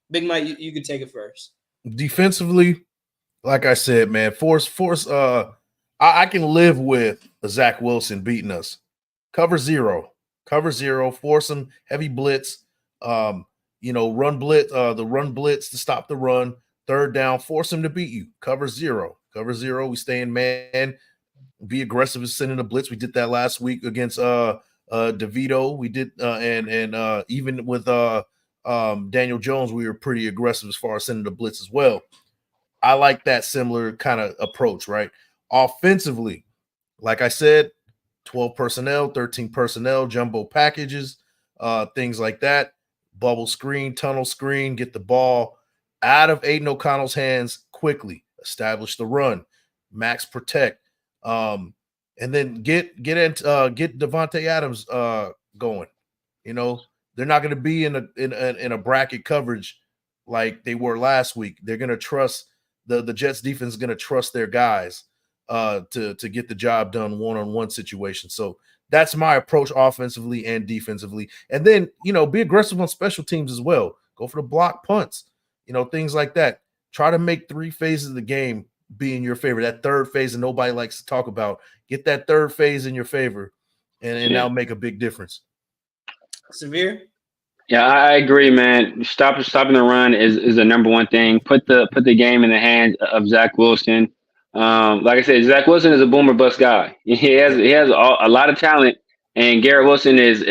Big Mike, you can take it first. Defensively, like I said, man, force. I can live with Zach Wilson beating us. Cover zero, force him, heavy blitz, run blitz, the run blitz to stop the run, third down, force him to beat you. Cover zero, we stay in man, be aggressive in sending the blitz. We did that last week against DeVito. We did, and even with Daniel Jones, we were pretty aggressive as far as sending the blitz as well. I like that similar kind of approach, right? Offensively, like I said, 12 personnel, 13 personnel, jumbo packages, things like that. Bubble screen, tunnel screen, get the ball out of Aiden O'Connell's hands quickly, establish the run, max protect, and then get Devontae Adams going. They're not going to be in a bracket coverage like they were last week. They're going to trust the Jets defense is going to trust their guys to get the job done one-on-one situation. So That's my approach offensively and defensively. And then, be aggressive on special teams as well. Go for the block punts, things like that. Try to make 3 phases of the game be in your favor. That third phase that nobody likes to talk about. Get that third phase in your favor, and that'll make a big difference. Severe? Yeah, I agree, man. Stopping the run is the number one thing. Put the game in the hands of Zach Wilson. Like I said, Zach Wilson is a boomer bust guy. He has a lot of talent, and Garrett Wilson is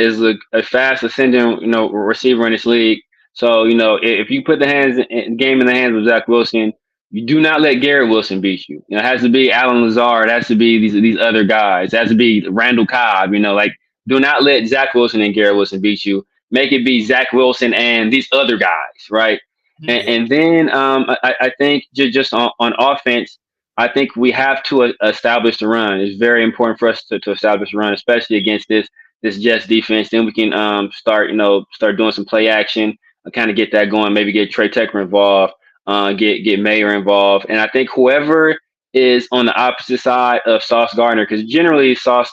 a fast ascending receiver in this league. So if you put the game in the hands of Zach Wilson, you do not let Garrett Wilson beat you. It has to be Alan Lazard. It has to be these other guys. It has to be Randall Cobb. Do not let Zach Wilson and Garrett Wilson beat you. Make it be Zach Wilson and these other guys, right? And then I think just on offense, I think we have to establish the run. It's very important for us to establish the run, especially against this Jets defense. Then we can start doing some play action, kind of get that going. Maybe get Trey Tucker involved, get Mayer involved, and I think whoever is on the opposite side of Sauce Gardner, because generally Sauce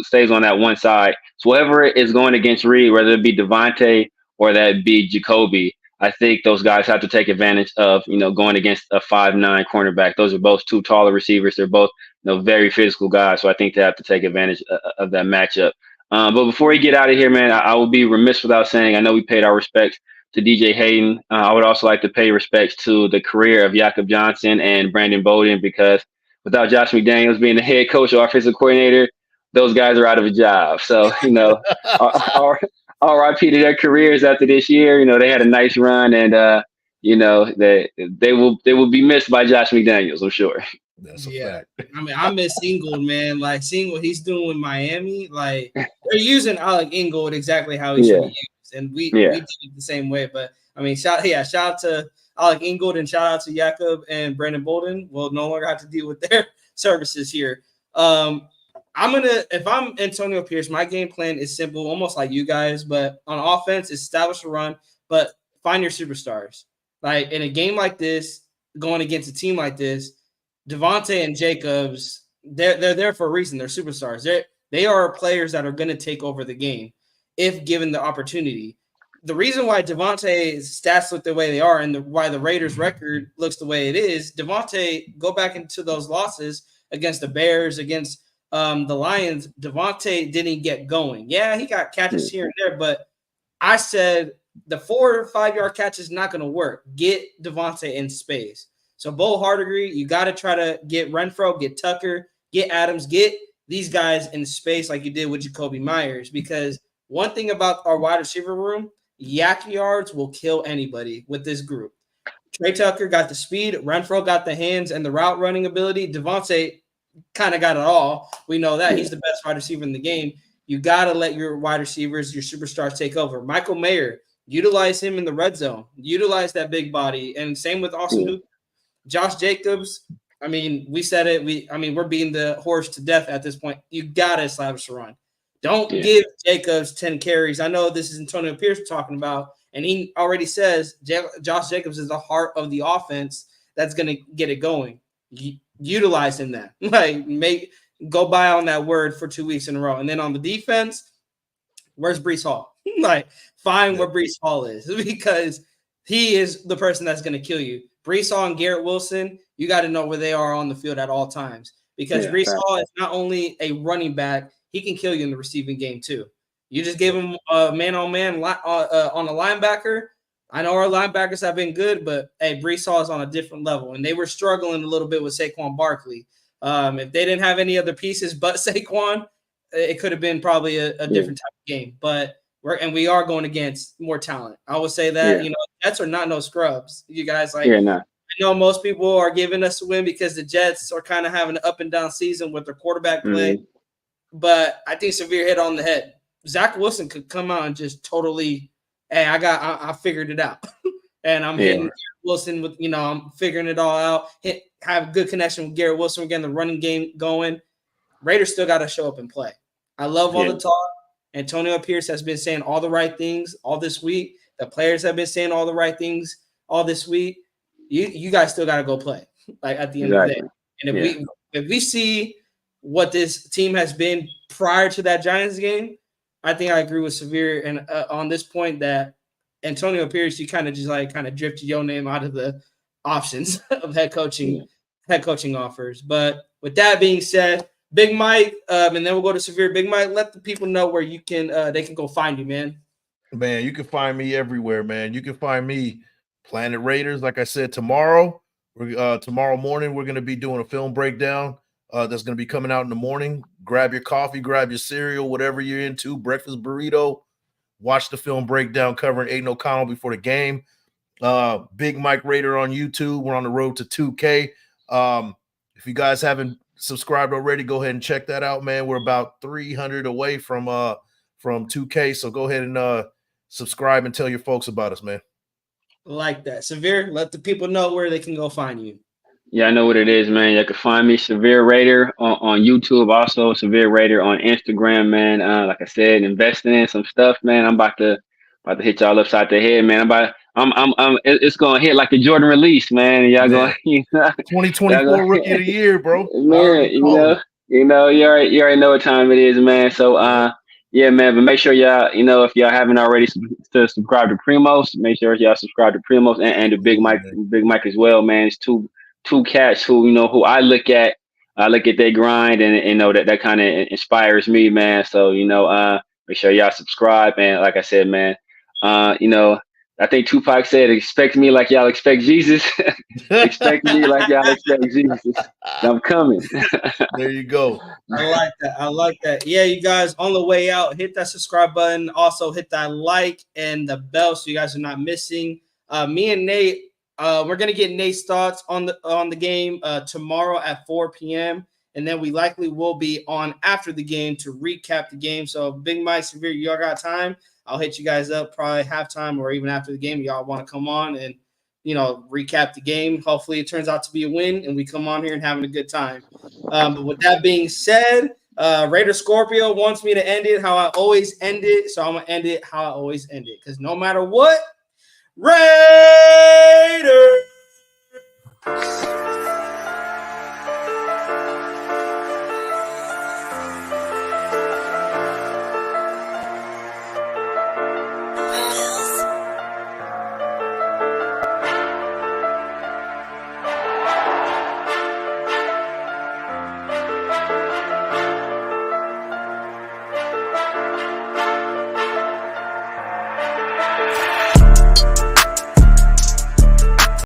stays on that one side. So whoever is going against Reed, whether it be Devontae or that be Jacoby, I think those guys have to take advantage of, going against a 5'9" cornerback. Those are both 2 taller receivers. They're both, very physical guys. So I think they have to take advantage of that matchup. But before we get out of here, man, I will be remiss without saying, I know we paid our respects to DJ Hayden. I would also like to pay respects to the career of Jakob Johnson and Brandon Bowden, because without Josh McDaniels being the head coach or offensive coordinator, those guys are out of a job. So, RIP to their careers after this year. They had a nice run, and they will be missed by Josh McDaniels, I'm sure. That's a fact. I mean, I miss Ingold, man. Like, seeing what he's doing in Miami, like, they're using Alec Ingold exactly how he should be used, and we did it the same way. But I mean, shout out to Alec Ingold and shout out to Jakob and Brandon Bolden. We'll no longer have to deal with their services here. If I'm Antonio Pierce, my game plan is simple, almost like you guys, but on offense, establish a run, but find your superstars. Like, in a game like this, going against a team like this, Devontae and Jacobs, they're there for a reason. They're superstars. They are players that are going to take over the game if given the opportunity. The reason why Devontae's stats look the way they are and why the Raiders' record looks the way it is, Devontae, go back into those losses against the Bears, against the Lions, Devontae didn't get going. Yeah, he got catches here and there, but I said the 4 or 5 yard catch is not going to work. Get Devontae in space. So Bo Hardegree, you got to try to get Renfro, get Tucker, get Adams, get these guys in space like you did with Jacoby Myers, because one thing about our wide receiver room, yak yards will kill anybody with this group. Trey Tucker got the speed, Renfro got the hands and the route running ability. Devontae kind of got it all. We know that he's the best wide receiver in the game. You got to let your wide receivers, your superstars take over. Michael Mayer, utilize him in the red zone. Utilize that big body. And same with Austin Hooper. Josh Jacobs, I mean, we said it. We're beating the horse to death at this point. You got to establish a run. Don't give Jacobs 10 carries. I know this is Antonio Pierce talking about, and he already says Josh Jacobs is the heart of the offense that's going to get it going. Utilize him then. Go buy on that word for 2 weeks in a row. And then on the defense, where's Breece Hall? Find where Breece Hall is, because he is the person that's going to kill you. Breece Hall and Garrett Wilson, you got to know where they are on the field at all times, because Breece Hall is not only a running back, he can kill you in the receiving game too. You just gave him a man-on-man on a linebacker. I know our linebackers have been good, but hey, Breece Hall is on a different level, and they were struggling a little bit with Saquon Barkley. If they didn't have any other pieces but Saquon, it could have been probably a different type of game. But we are going against more talent. I would say that Jets are not no scrubs. You guys I know most people are giving us a win because the Jets are kind of having an up and down season with their quarterback play. But I think Severe hit on the head. Zach Wilson could come out and just totally, hey, I figured it out. And I'm hitting Garrett Wilson with, I'm figuring it all out. Have a good connection with Garrett Wilson. We're getting the running game going. Raiders still got to show up and play. I love all the talk. Antonio Pierce has been saying all the right things all this week. The players have been saying all the right things all this week. You guys still got to go play, at the end of the day. And if we see what this team has been prior to that Giants game, I think I agree with Severe and on this point that Antonio Pierce, you kind of drifted your name out of the options of head coaching offers. But with that being said, Big Mike, and then we'll go to Severe. Big Mike, let the people know where you can they can go find you, man. Man, you can find me everywhere, man. You can find me Planet Raiders. Like I said, tomorrow morning, we're going to be doing a film breakdown that's going to be coming out in the morning. Grab your coffee, grab your cereal, whatever you're into, breakfast burrito. Watch the film breakdown covering Aiden O'Connell before the game. BigMikeRaider on YouTube. We're on the road to 2K. If you guys haven't subscribed already, go ahead and check that out, man. We're about 300 away from 2K, so go ahead and subscribe and tell your folks about us, man. Like that. Severe, let the people know where they can go find you. Yeah, I know what it is, man. You can find me SevereRaider on YouTube, also SevereRaider on Instagram, man. Like I said, investing in some stuff, man. I'm about to hit y'all upside the head, man. It's gonna hit like a Jordan release, man. Y'all going, 2024 rookie of the year, bro. Man, you already know what time it is, man. So yeah, man, but make sure y'all, if y'all haven't already subscribe to Primos, make sure y'all subscribe to Primos and to Big Mike as well, man. It's two cats who I look at their grind and know that kind of inspires me, man. So, make sure y'all subscribe. And like I said, man, I think Tupac said, expect me like y'all expect Jesus. Expect me like y'all expect Jesus. I'm coming. There you go. I like that. Yeah, you guys, on the way out, hit that subscribe button. Also hit that like and the bell so you guys are not missing. Me and Nate, we're going to get Nate's thoughts on the game tomorrow at 4 p.m. And then we likely will be on after the game to recap the game. So Big Mike, Severe, y'all got time? I'll hit you guys up probably halftime or even after the game. Y'all want to come on and, recap the game. Hopefully it turns out to be a win and we come on here and having a good time. But with that being said, Raider Scorpio wants me to end it how I always end it. So I'm going to end it how I always end it. Because no matter what, Raider!